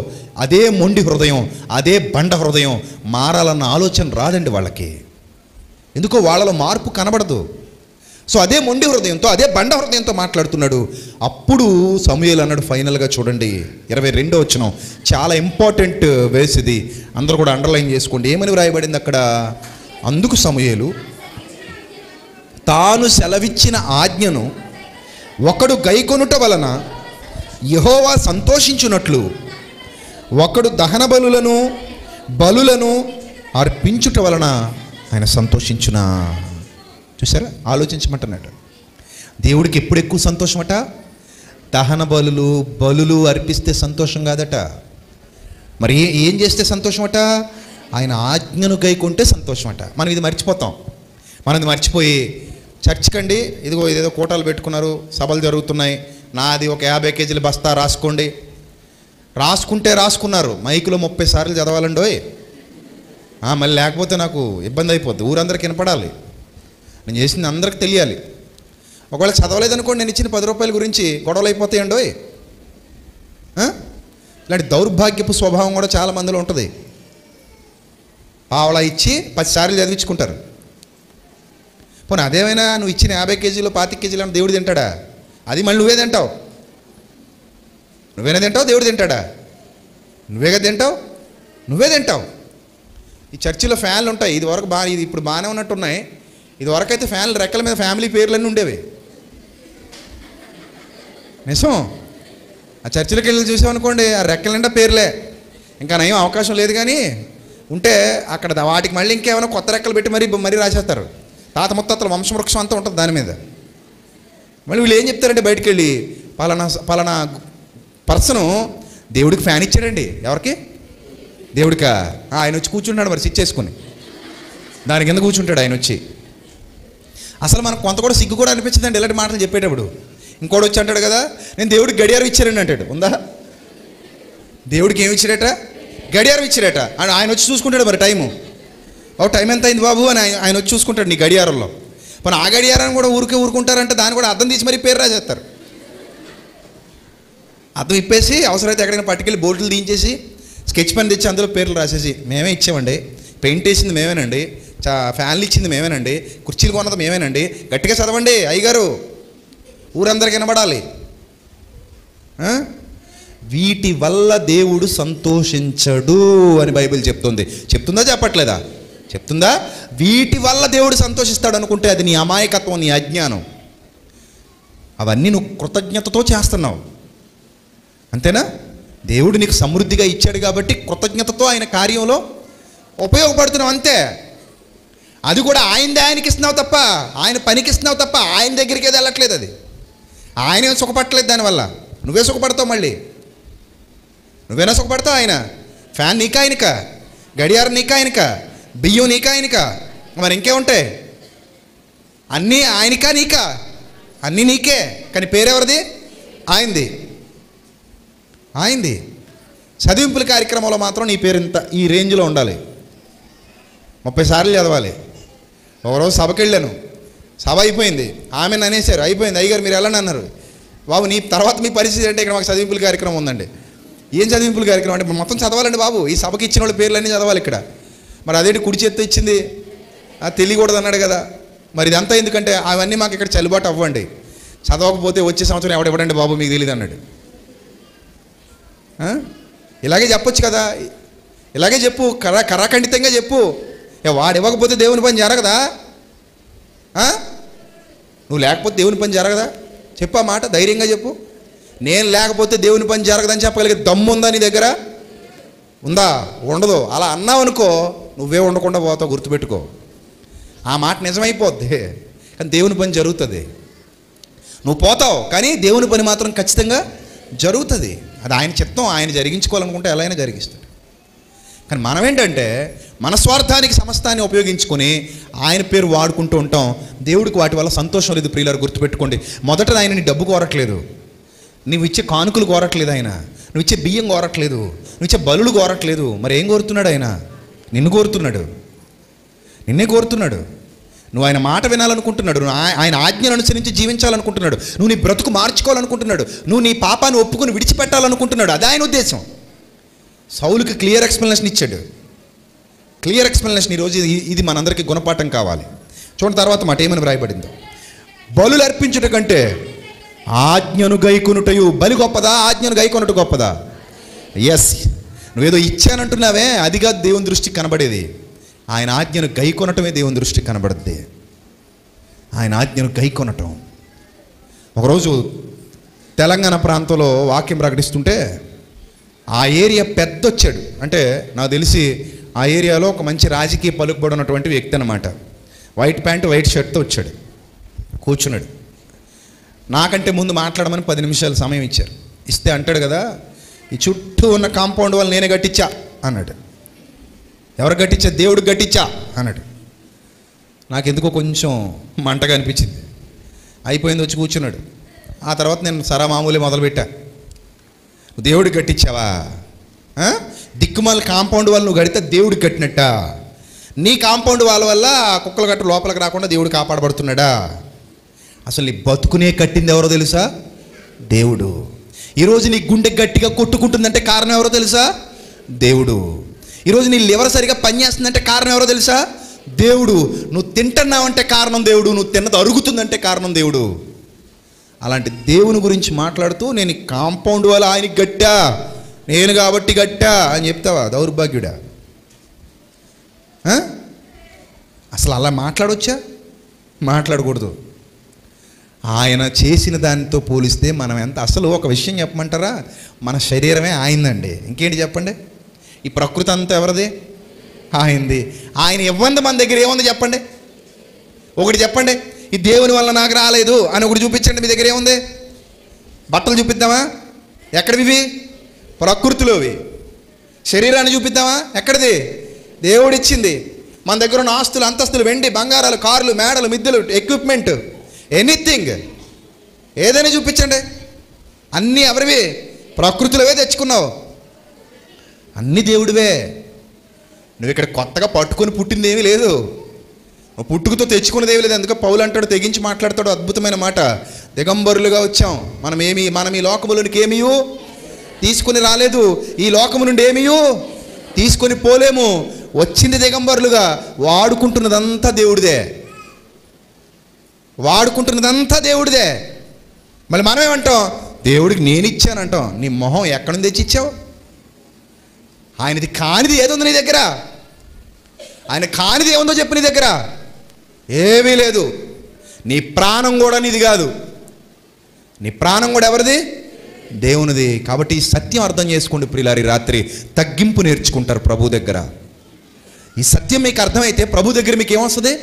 [SPEAKER 2] అదే మొండి హృదయం, అదే బండ హృదయం మారాలన్న ఆలోచన రాదండి వాళ్ళకి. ఎందుకో వాళ్ళలో మార్పు కనబడదు. సో అదే మొండి హృదయంతో, అదే బండ హృదయంతో మాట్లాడుతున్నాడు. అప్పుడు సమూయేలు అన్నాడు ఫైనల్గా, చూడండి 22వ వచనం, చాలా ఇంపార్టెంట్ వేస్ ఇది, అందరూ కూడా అండర్లైన్ చేసుకోండి. ఏమని వ్రాయబడింది అక్కడ? అందుకు సమూయేలు తాను సెలవిచ్చిన ఆజ్ఞను ఒకడు గైకొనుట వలన యెహోవా సంతోషించున్నట్లు ఒకడు దహన బలులను అర్పించుట వలన ఆయన సంతోషించునా. చూసారా, ఆలోచించమంటున్నాడు. దేవుడికి ఎప్పుడు ఎక్కువ సంతోషమట? దహన బలులు అర్పిస్తే సంతోషం కాదట. మరి ఏం చేస్తే సంతోషమట? ఆయన ఆజ్ఞను గైకుంటే సంతోషమట. మనం ఇది మర్చిపోతాం. మనం ఇది మర్చిపోయి చర్చికండి, ఇదేదో కోటాలు పెట్టుకున్నారు, సభలు జరుగుతున్నాయి, నాది ఒక 50 కేజీల బస్తా రాసుకోండి, రాసుకున్నారు, మైకులో 30 సార్లు చదవాలండోయ్, మళ్ళీ లేకపోతే నాకు ఇబ్బంది అయిపోద్ది, ఊరందరికి వినపడాలి, నేను చేసింది అందరికి తెలియాలి. ఒకవేళ చదవలేదనుకోండి, నేను ఇచ్చిన 10 రూపాయల గురించి గొడవలు అయిపోతాయండోయ్. ఇలాంటి దౌర్భాగ్యపు స్వభావం కూడా చాలా మందిలో ఉంటుంది. పావలా ఇచ్చి 10 సార్లు చదివించుకుంటారు. పోనీ అదేమైనా నువ్వు ఇచ్చిన 50 కేజీలు 25 కేజీలు అని దేవుడు తింటాడా? అది మళ్ళీ నువ్వే తింటావు. దేవుడు తింటాడా? నువ్వే తింటావు. ఈ చర్చిలో ఫ్యాన్లు ఉంటాయి, ఇది ఇప్పుడు బాగానే ఉన్నట్టున్నాయి. ఇది వరకు అయితే ఫ్యాన్లు రెక్కల మీద ఫ్యామిలీ పేర్లన్నీ ఉండేవి. నిజం. ఆ చర్చిలోకి వెళ్ళి చూసామనుకోండి, ఆ రెక్కల నిండా పేర్లే. ఇంకా నయం అవకాశం లేదు, కానీ ఉంటే అక్కడ వాటికి మళ్ళీ ఇంకేమైనా కొత్త రెక్కలు పెట్టి మరీ రాసేస్తారు. తాత ముత్తాతల వంశవృక్షం అంతా ఉంటుంది దాని మీద. మళ్ళీ వీళ్ళు ఏం చెప్తారంటే, బయటికి వెళ్ళి పలానా పర్సను దేవుడికి ఫ్యాన్ ఇచ్చాడండి. ఎవరికి? దేవుడికా? ఆయన వచ్చి కూర్చుంటాడు మరి స్విచ్ చేసుకుని, దాని కింద కూర్చుంటాడు ఆయన వచ్చి. అసలు మనకు కొంత కూడా సిగ్గు కూడా అనిపించదండి ఇలాంటి మాటలు చెప్పేటప్పుడు. ఇంకోటి వచ్చి అంటాడు కదా, నేను దేవుడికి గడియారం ఇచ్చానండి అంటాడు. ఉందా? దేవుడికి ఏమి ఇచ్చాడట? గడియారం ఇచ్చాడట. ఆయన వచ్చి చూసుకుంటాడు మరి టైము. టైం ఎంత అయింది బాబు అని ఆయన వచ్చి చూసుకుంటాడు నీ గడియారంలో. పోనీ ఆ గడియారాన్ని కూడా ఊరుకుంటారంటే దాన్ని కూడా అద్దం తీసి మరీ పేరు రాసేస్తారు. అద్దం ఇప్పేసి అవసరమైతే ఎక్కడైనా పట్టుకెళ్ళి బోర్డులు తీయించేసి స్కెచ్ పెన్ తెచ్చి అందులో పేర్లు రాసేసి, మేమే ఇచ్చామండి, పెయింట్ వేసింది మేమేనండి, ఫ్యాన్లు ఇచ్చింది మేమేనండి, కుర్చీలు కొన్నది మేమేనండి, గట్టిగా చదవండి అయ్యగారు, ఊరందరికి వినబడాలి. వీటి వల్ల దేవుడు సంతోషించడు అని బైబిల్ చెప్తుందా చెప్పట్లేదా? చెప్తుందా? వీటి వల్ల దేవుడు సంతోషిస్తాడు అనుకుంటే అది నీ అమాయకత్వం, నీ అజ్ఞానం. అవన్నీ నువ్వు కృతజ్ఞతతో చేస్తున్నావు, అంతేనా? దేవుడు నీకు సమృద్ధిగా ఇచ్చాడు కాబట్టి కృతజ్ఞతతో ఆయన కార్యంలో ఉపయోగపడుతున్నావు, అంతే. అది కూడా ఆయనకి ఇస్తున్నావు తప్ప, ఆయన పనికి ఇస్తున్నావు తప్ప ఆయన దగ్గరికి ఏది వెళ్ళట్లేదు. అది ఆయనే సుఖపడట్లేదు దానివల్ల, నువ్వే సుఖపడతావు. మళ్ళీ నువ్వేనా సుఖపడతావు? ఆయన ఫ్యాన్ నీకా ఆయనక, గడియారం నీకా ఆయనక, బియ్యం నీకా ఆయనక, మరి ఇంకేముంటాయి? అన్నీ ఆయనకా నీకా? అన్నీ నీకే, కానీ పేరెవరిది? ఆయనది. చదివింపుల కార్యక్రమంలో మాత్రం నీ పేరు ఇంత ఈ రేంజ్లో ఉండాలి, 30 సార్లు చదవాలి. ఒకరోజు సభకి వెళ్ళాను, సభ అయిపోయింది, ఆమెను అనేసారు, అయిపోయింది అయ్యగారు మీరు వెళ్ళండి అన్నారు. బాబు నీ తర్వాత మీ పరిస్థితి అంటే ఇక్కడ మాకు చదివింపుల కార్యక్రమం ఉందండి. ఏం చదివింపుల కార్యక్రమం అంటే మొత్తం చదవాలండి బాబు, ఈ సభకి ఇచ్చిన వాళ్ళ పేర్లన్నీ చదవాలి ఇక్కడ. మరి అదేంటి కుడి చేత్తో ఇచ్చింది తెలియకూడదు అన్నాడు కదా. మరి ఇదంతా ఎందుకంటే అవన్నీ మాకు ఇక్కడ చెల్లుబాటు అవ్వండి, చదవకపోతే వచ్చే సంవత్సరం ఎవడెవడండి బాబు మీకు తెలియదు అన్నాడు. ఇలాగే చెప్పొచ్చు కదా, ఇలాగే చెప్పు, కరాఖండితంగా చెప్పు. వాడు ఇవ్వకపోతే దేవుని పని జరగదా? నువ్వు లేకపోతే దేవుని పని జరగదా? చెప్పు ఆ మాట, ధైర్యంగా చెప్పు. నేను లేకపోతే దేవుని పని జరగదని చెప్పగలిగే దమ్ము ఉందా నీ దగ్గర? ఉందా? ఉండదు. అలా అన్నావు అనుకో, నువ్వే ఉండకుండా పోతావు, గుర్తుపెట్టుకో. ఆ మాట నిజమైపోద్ది, కానీ దేవుని పని జరుగుతుంది. నువ్వు పోతావు, కానీ దేవుని పని మాత్రం ఖచ్చితంగా జరుగుతుంది. అది ఆయన చిత్తం, ఆయన జరిగించుకోవాలనుకుంటే ఎలా అయినా జరిగిస్తాడు. కానీ మనం ఏంటంటే మన స్వార్థానికి సమస్తాన్ని ఉపయోగించుకొని ఆయన పేరు వాడుకుంటూ ఉంటాం. దేవుడికి వాటి వల్ల సంతోషం లేదు. ప్రియులారు గుర్తుపెట్టుకోండి, మొదట ఆయన నీ డబ్బు కోరట్లేదు, నువ్వు ఇచ్చే కానుకలు కోరట్లేదు, ఆయన నువ్వు ఇచ్చే బియ్యం కోరట్లేదు, నువ్వు ఇచ్చే బలులు కోరట్లేదు. మరి ఏం కోరుతున్నాడు ఆయన? నిన్ను కోరుతున్నాడు, నిన్నే కోరుతున్నాడు. నువ్వు ఆయన మాట వినాలనుకుంటున్నాడు, ఆయన ఆజ్ఞను అనుసరించి జీవించాలనుకుంటున్నాడు, నువ్వు నీ బ్రతుకు మార్చుకోవాలనుకుంటున్నాడు, నువ్వు నీ పాపాన్ని ఒప్పుకొని విడిచిపెట్టాలనుకుంటున్నాడు. అది ఆయన ఉద్దేశం. సౌలుకి క్లియర్ ఎక్స్ప్లెనేషన్ ఇచ్చాడు. Clear explanation. ఈరోజు ఇది మనందరికీ గుణపాఠం కావాలి. చూడండి తర్వాత మాట ఏమని వ్రాయబడిందో. బలులు అర్పించుట కంటే ఆజ్ఞను గైకొనుటయు. బలి గొప్పదా, ఆజ్ఞను గైకొనుట గొప్పదా? ఎస్. నువ్వేదో ఇచ్చానంటున్నావే, అది కాదు దేవుని దృష్టికి కనబడేది. ఆయన ఆజ్ఞను గైకొనటమే దేవుని దృష్టికి కనబడుద్ది. ఆయన ఆజ్ఞను గైకొనటం. ఒకరోజు తెలంగాణ ప్రాంతంలో వాక్యం ప్రకటిస్తుంటే ఆ ఏరియా పెద్ద వచ్చాడు. అంటే నాకు తెలిసి ఆ ఏరియాలో ఒక మంచి రాజకీయ పలుకుబడి ఉన్నటువంటి వ్యక్తి అనమాట. వైట్ ప్యాంటు వైట్ షర్ట్తో వచ్చాడు, కూర్చున్నాడు. నాకంటే ముందు మాట్లాడమని 10 నిమిషాలు సమయం ఇచ్చారు. ఇస్తే అంటాడు కదా, ఈ చుట్టూ ఉన్న కాంపౌండ్ వాళ్ళు నేనే కట్టించా అన్నాడు. ఎవరు కట్టించా? దేవుడికి కట్టించా అన్నాడు. నాకెందుకో కొంచెం మంటగా అనిపించింది. అయిపోయింది, వచ్చి కూర్చున్నాడు. ఆ తర్వాత నేను సరా మామూలే మొదలుపెట్టా. దేవుడికి కట్టించావా? దిక్కుమాల కాంపౌండ్ వాళ్ళు నువ్వు కడితే దేవుడికి కట్టినట్ట. నీ కాంపౌండ్ వాళ్ళ వల్ల కుక్కలు గట్టు లోపలికి రాకుండా దేవుడు కాపాడబడుతున్నాడా? అసలు నీ బతుకునే కట్టింది ఎవరో తెలుసా? దేవుడు. ఈరోజు నీ గుండె గట్టిగా కొట్టుకుంటుందంటే కారణం ఎవరో తెలుసా? దేవుడు. ఈరోజు నీ లివర్ సరిగా పనిచేస్తుందంటే కారణం ఎవరో తెలుసా? దేవుడు. నువ్వు తింటున్నావంటే కారణం దేవుడు. నువ్వు తిన్నది అరుగుతుందంటే కారణం దేవుడు. అలాంటి దేవుని గురించి మాట్లాడుతూ నేను కాంపౌండ్ వల్ల ఆయనకి గట్టా, నేను కాబట్టి గట్టా అని చెప్తావా? దౌర్భాగ్యుడా. అసలు అలా మాట్లాడొచ్చా? మాట్లాడకూడదు. ఆయన చేసిన దానితో పోలిస్తే మనం ఎంత. అసలు ఒక విషయం చెప్పమంటారా? మన శరీరమే ఆయనదండి. ఇంకేంటి చెప్పండి? ఈ ప్రకృతి అంతా ఎవరిది? ఆయనది. ఆయన ఇవ్వంది మన దగ్గర ఏముంది చెప్పండి? ఒకటి చెప్పండి. ఈ దేవుని వల్ల నాకు రాలేదు అని ఒకటి చూపించండి. మీ దగ్గర ఏముంది? బట్టలు చూపిద్దామా? ఎక్కడివి? ప్రకృతిలోవి. శరీరాన్ని చూపిద్దామా? ఎక్కడిది? దేవుడిచ్చింది. మన దగ్గర ఉన్న ఆస్తులు, అంతస్తులు, వెండి, బంగారాలు, కార్లు, మేడలు, మిద్దెలు, ఎక్విప్మెంట్, ఎనీథింగ్ ఏదైనా చూపించండి. అన్నీ ఎవరివి? ప్రకృతిలోవే తెచ్చుకున్నావు. అన్నీ దేవుడివే. నువ్వు ఇక్కడ కొత్తగా పట్టుకొని పుట్టింది ఏమీ లేదు. పుట్టుకతో తెచ్చుకున్నది ఏమీ లేదు. అందుకే పౌలు అంటాడు, తెగించి మాట్లాడతాడు అద్భుతమైన మాట. దిగంబరులుగా వచ్చాం. మనం ఈ లోకములోనికి ఏమీ తీసుకుని రాలేదు. ఈ లోకము నుండి ఏమీ తీసుకొని పోలేము. వచ్చింది దిగంబరులుగా. వాడుకుంటున్నదంతా దేవుడిదే. వాడుకుంటున్నదంతా దేవుడిదే. మళ్ళీ మనమేమంటాం? దేవుడికి నేను ఇచ్చానంటాం. నీ మొహం ఎక్కడి నుంచి తెచ్చి ఇచ్చావు? ఆయనది కానిది ఏదుంది నీ దగ్గర? ఆయన కానిది ఏముందో చెప్పు నీ దగ్గర. ఏమీ లేదు. నీ ప్రాణం కూడా నీది కాదు. నీ ప్రాణం కూడా ఎవరిది? దేవునిది. కాబట్టి ఈ సత్యం అర్థం చేసుకోండి ప్రియులారి. రాత్రి తగ్గింపు నేర్చుకుంటారు ప్రభు దగ్గర. ఈ సత్యం మీకు అర్థమైతే ప్రభు దగ్గర మీకు ఏమొస్తుంది?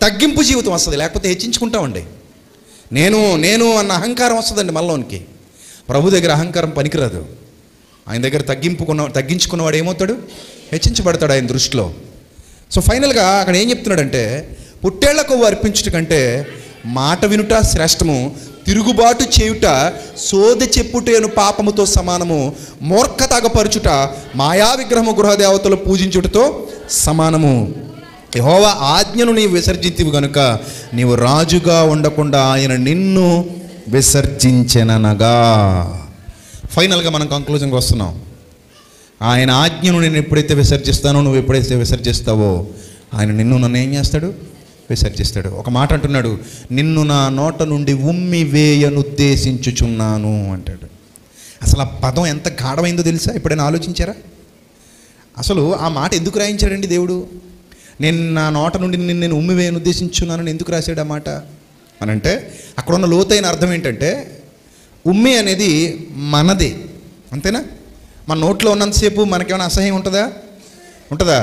[SPEAKER 2] తగ్గింపు జీవితం వస్తుంది. లేకపోతే హెచ్చించుకుంటామండి. నేను అన్న అహంకారం వస్తుందండి మనలోనికి. ప్రభు దగ్గర అహంకారం పనికిరాదు. ఆయన దగ్గర తగ్గించుకున్నవాడు ఏమవుతాడు? హెచ్చించబడతాడు ఆయన దృష్టిలో. సో ఫైనల్గా అక్కడ ఏం చెప్తున్నాడంటే, పుట్టేళ్ల కొవ్వు అర్పించుట కంటే మాట వినుట శ్రేష్టము, తిరుగుబాటు చేయుట సోదె చెప్పుటేను పాపముతో సమానము, మూర్ఖతగపరచుట మాయా విగ్రహము గృహదేవతలు పూజించుటతో సమానము. యెహోవా ఆజ్ఞను నీవు విసర్జించివి గనుక నీవు రాజుగా ఉండకుండా ఆయన నిన్ను విసర్జించెననగా. ఫైనల్గా మనం కంక్లూజన్కి వస్తున్నాం. ఆయన ఆజ్ఞను నేను ఎప్పుడైతే విసర్జిస్తానో, నువ్వు ఎప్పుడైతే విసర్జిస్తావో, ఆయన నిన్ను నన్ను ఏం చేస్తాడు? విసర్జిస్తాడు. ఒక మాట అంటున్నాడు, నిన్ను నా నోట నుండి ఉమ్మి వేయనుద్దేశించుచున్నాను అంటాడు. అసలు ఆ పదం ఎంత గాఢమైందో తెలుసా? ఎప్పుడైనా ఆలోచించారా? అసలు ఆ మాట ఎందుకు రాయించాడండి దేవుడు? నేను నా నోట నుండి నేను ఉమ్మి వేయను ఉద్దేశించున్నానని ఎందుకు రాశాడు ఆ మాట అని అంటే, అక్కడ ఉన్న లోతైన అర్థం ఏంటంటే, ఉమ్మి అనేది మనది, అంతేనా? మన నోట్లో ఉన్నంతసేపు మనకేమైనా అసహ్యం ఉంటుందా?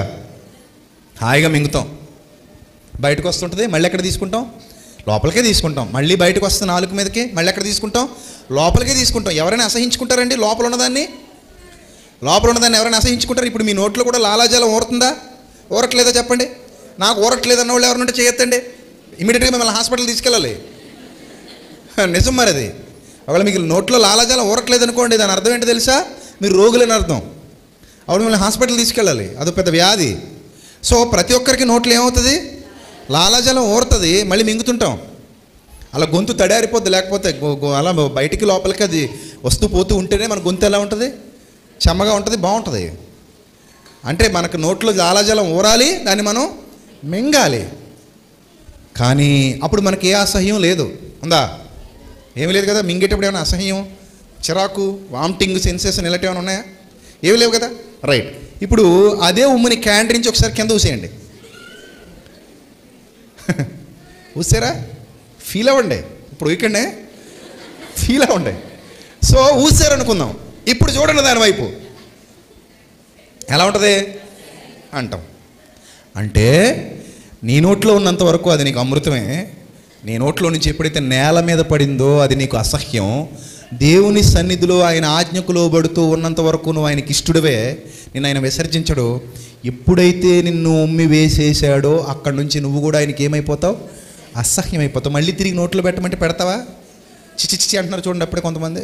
[SPEAKER 2] హాయిగా మింగుతాం. బయటకు వస్తుంటుంది, మళ్ళీ ఎక్కడ తీసుకుంటాం? లోపలికే తీసుకుంటాం. మళ్ళీ బయటకు వస్తే నాలుగు మీదకి మళ్ళీ ఎక్కడ తీసుకుంటాం? లోపలికే తీసుకుంటాం. ఎవరైనా అసహించుకుంటారండి? లోపల ఉన్నదాన్ని ఎవరైనా అసహించుకుంటారు? ఇప్పుడు మీ నోట్లో కూడా లాలాజలం ఊరుతుందా? ఊరట్లేదా చెప్పండి? నాకు ఊరట్లేదు అన్న వాళ్ళు ఎవరినంటే చేయొద్దండి. ఇమీడియట్గా మిమ్మల్ని హాస్పిటల్ తీసుకెళ్ళాలి. నిజం మరి అది. ఒకవేళ మీకు నోట్లో లాలాజలం ఊరట్లేదు అనుకోండి, దాని అర్థం ఏంటో తెలుసా? మీరు రోగులని అర్థం. అప్పుడు మిమ్మల్ని హాస్పిటల్ తీసుకెళ్ళాలి. అదొక పెద్ద వ్యాధి. సో ప్రతి ఒక్కరికి నోట్లో ఏమవుతుంది? లాలాజలం ఊరుతుంది, మళ్ళీ మింగుతుంటాం. అలా గొంతు తడారిపోద్ది, లేకపోతే అలా బయటికి లోపలికి అది వస్తూ పోతూ ఉంటేనే మన గొంతు ఎలా ఉంటుంది, చెమ్మగా ఉంటుంది, బాగుంటుంది. అంటే మనకు నోట్లో లాలాజలం ఊరాలి, దాన్ని మనం మింగాలి. కానీ అప్పుడు మనకి ఏ అసహ్యం లేదు, ఉందా? ఏమి లేదు కదా. మింగేటప్పుడు ఏమైనా అసహ్యం, చిరాకు, వామిటింగ్ సెన్సేషన్ ఇలాంటివి ఏమైనా ఉన్నాయా? ఏమి లేవు కదా. రైట్. ఇప్పుడు అదే ఉమ్ముని క్యాండ్రించి ఒకసారి కింద ఊసేయండి. ఊసారా? ఫీల్ అవ్వండి. ఇప్పుడు వీకండే ఫీల్ అవ్వండి. సో ఊసారనుకుందాం. ఇప్పుడు చూడండి దాని వైపు ఎలా ఉంటుంది అంటాం. అంటే నీ నోట్లో ఉన్నంత వరకు అది నీకు అమృతమే. నీ నోట్లో నుంచి ఎప్పుడైతే నేల మీద పడిందో అది నీకు అసహ్యం. దేవుని సన్నిధిలో ఆయన ఆజ్ఞకు లోబడుతూ ఉన్నంత వరకు నువ్వు ఆయనకి ఇష్టడువే, నిన్ను ఆయన విసర్జించడు. ఎప్పుడైతే నిన్ను ఉమ్మి వేసేసాడో అక్కడి నుంచి నువ్వు కూడా ఆయనకి ఏమైపోతావు, అసహ్యం అయిపోతావు. మళ్ళీ తిరిగి నోట్లో పెట్టమంటే పెడతావా? చిచి అంటున్నారు చూడండి అప్పుడే కొంతమంది.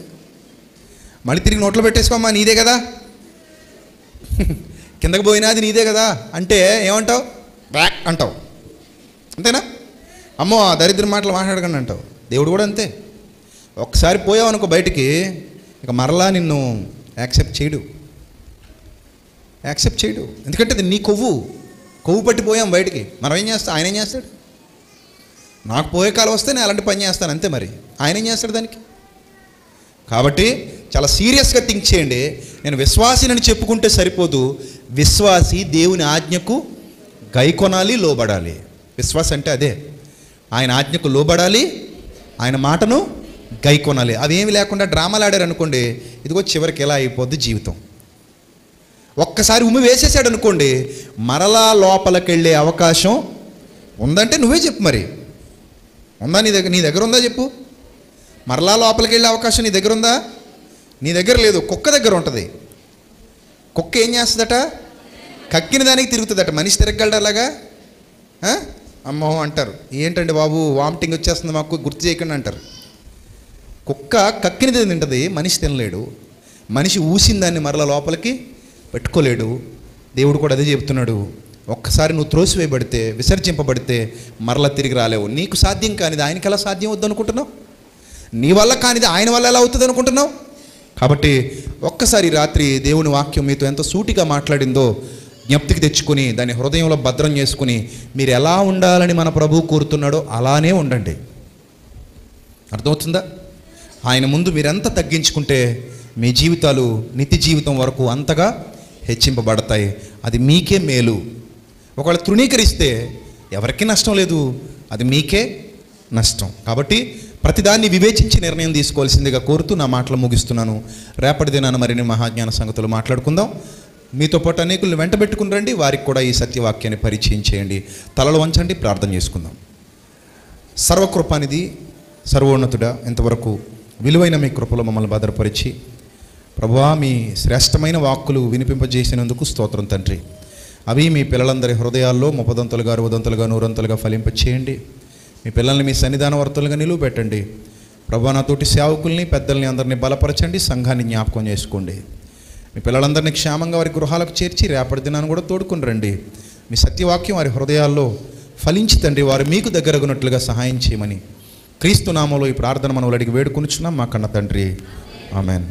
[SPEAKER 2] మళ్ళీ తిరిగి నోట్లో పెట్టేసుకోమ్మా, నీదే కదా, కిందకి పోయినా అది నీదే కదా అంటే ఏమంటావు? బ్యాక్ అంటావు. అంతేనా? అమ్మో ఆ దరిద్ర మాటలు మాట్లాడకండి అంటావు. దేవుడు కూడా అంతే. ఒక్కసారి పోయావు అనుకో బయటికి, ఇక మరలా నిన్ను యాక్సెప్ట్ చేయడు. ఎందుకంటే అది నీ కొవ్వు పట్టి పోయాం బయటికి. మనం ఏం చేస్తాం? ఆయన ఏం చేస్తాడు? నాకు పోయే కాలం వస్తే నేను అలాంటి పని చేస్తాను అంతే. మరి ఆయన ఏం చేస్తాడు దానికి? కాబట్టి చాలా సీరియస్గా థింక్ చేయండి. నేను విశ్వాసినని చెప్పుకుంటే సరిపోదు. విశ్వాసి దేవుని ఆజ్ఞకు గైకొనాలి, లోబడాలి. విశ్వాస అంటే అదే, ఆయన ఆజ్ఞకు లోబడాలి, ఆయన మాటను గైకొనాలి. అవేమి లేకుండా డ్రామాలు ఆడారు అనుకోండి, ఇదిగో చివరికి ఎలా అయిపోద్ది జీవితం. ఒక్కసారి ఉమ్మి వేసేసాడు అనుకోండి, మరలా లోపలికి వెళ్ళే అవకాశం ఉందంటే నువ్వే చెప్పు. మరి ఉందా నీ దగ్గర ఉందా చెప్పు. మరలా లోపలికి వెళ్ళే అవకాశం నీ దగ్గర ఉందా? నీ దగ్గర లేదు. కుక్క దగ్గర ఉంటుంది. కుక్క ఏం చేస్తుందట? కక్కిన దానికి తిరుగుతుందట. మనిషి తిరగలడు అలాగా? అమ్మో అంటారు. ఏంటండి బాబు వామిటింగ్ వచ్చేస్తుంది మాకు, గుర్తు చేయకుండా అంటారు. కుక్క కక్కినది తింటుంది, మనిషి తినలేడు. మనిషి ఊసిన దాన్ని మరలా లోపలికి పెట్టుకోలేడు. దేవుడు కూడా అదే చెబుతున్నాడు. ఒక్కసారి నువ్వు త్రోసివేయబడితే, విసర్జింపబడితే మరలా తిరిగి రాలేవు. నీకు సాధ్యం కానిది ఆయనకి ఎలా సాధ్యం అవుద్దు అనుకుంటున్నావు? నీ వల్ల కానిది ఆయన వల్ల ఎలా అవుతుంది అనుకుంటున్నావు? కాబట్టి ఒక్కసారి రాత్రి దేవుని వాక్యం మీతో ఎంత సూటిగా మాట్లాడిందో జ్ఞప్తికి తెచ్చుకొని దాన్ని హృదయంలో భద్రం చేసుకుని మీరు ఎలా ఉండాలని మన ప్రభువు కోరుతున్నాడో అలానే ఉండండి. అర్థమవుతుందా? ఆయన ముందు మీరెంత తగ్గించుకుంటే మీ జీవితాలు నిత్య జీవితం వరకు అంతగా హెచ్చింపబడతాయి. అది మీకే మేలు. ఒకవేళ తృణీకరిస్తే ఎవరికీ నష్టం లేదు, అది మీకే నష్టం. కాబట్టి ప్రతిదాన్ని వివేచించి నిర్ణయం తీసుకోవాల్సిందిగా కోరుతూ నా మాటలు ముగిస్తున్నాను. రేపటి దినాన మరిన్ని మహాజ్ఞాన సంగతులు మాట్లాడుకుందాం. మీతో పాటు అనేకులను వెంట పెట్టుకుని రండి, వారికి కూడా ఈ సత్యవాక్యాన్ని పరిచయం చేయండి. తలలు వంచండి, ప్రార్థన చేసుకుందాం. సర్వకృపానిధి, సర్వోన్నతుడా, ఇంతవరకు విలువైన మీ కృపలో మమ్మల్ని భద్రపరిచి ప్రభువా మీ శ్రేష్టమైన వాక్కులు వినిపింపజేసినందుకు స్తోత్రం తండ్రి. అవి మీ పిల్లలందరి హృదయాల్లో 30 60 100 ఫలింపచేయండి. మీ పిల్లల్ని మీ సన్నిధాన వర్తలుగా నిలువ పెట్టండి. ప్రభువా నాతోటి సేవకుల్ని, పెద్దల్ని అందరినీ బలపరచండి. సంఘాన్ని జ్ఞాపకం చేసుకోండి. మీ పిల్లలందరినీ క్షేమంగా వారి గృహాలకు చేర్చి రేపటి దినాన్ని కూడా తోడుకుని రండి. మీ సత్యవాక్యం వారి హృదయాల్లో ఫలించి తండ్రి వారు మీకు దగ్గరగున్నట్లుగా సహాయం చేయమని క్రీస్తు నామములో ఈ ప్రార్థన మనవులు అడిగి వేడుకొనుచున్నాం మా కన్న తండ్రి. ఆమెన్.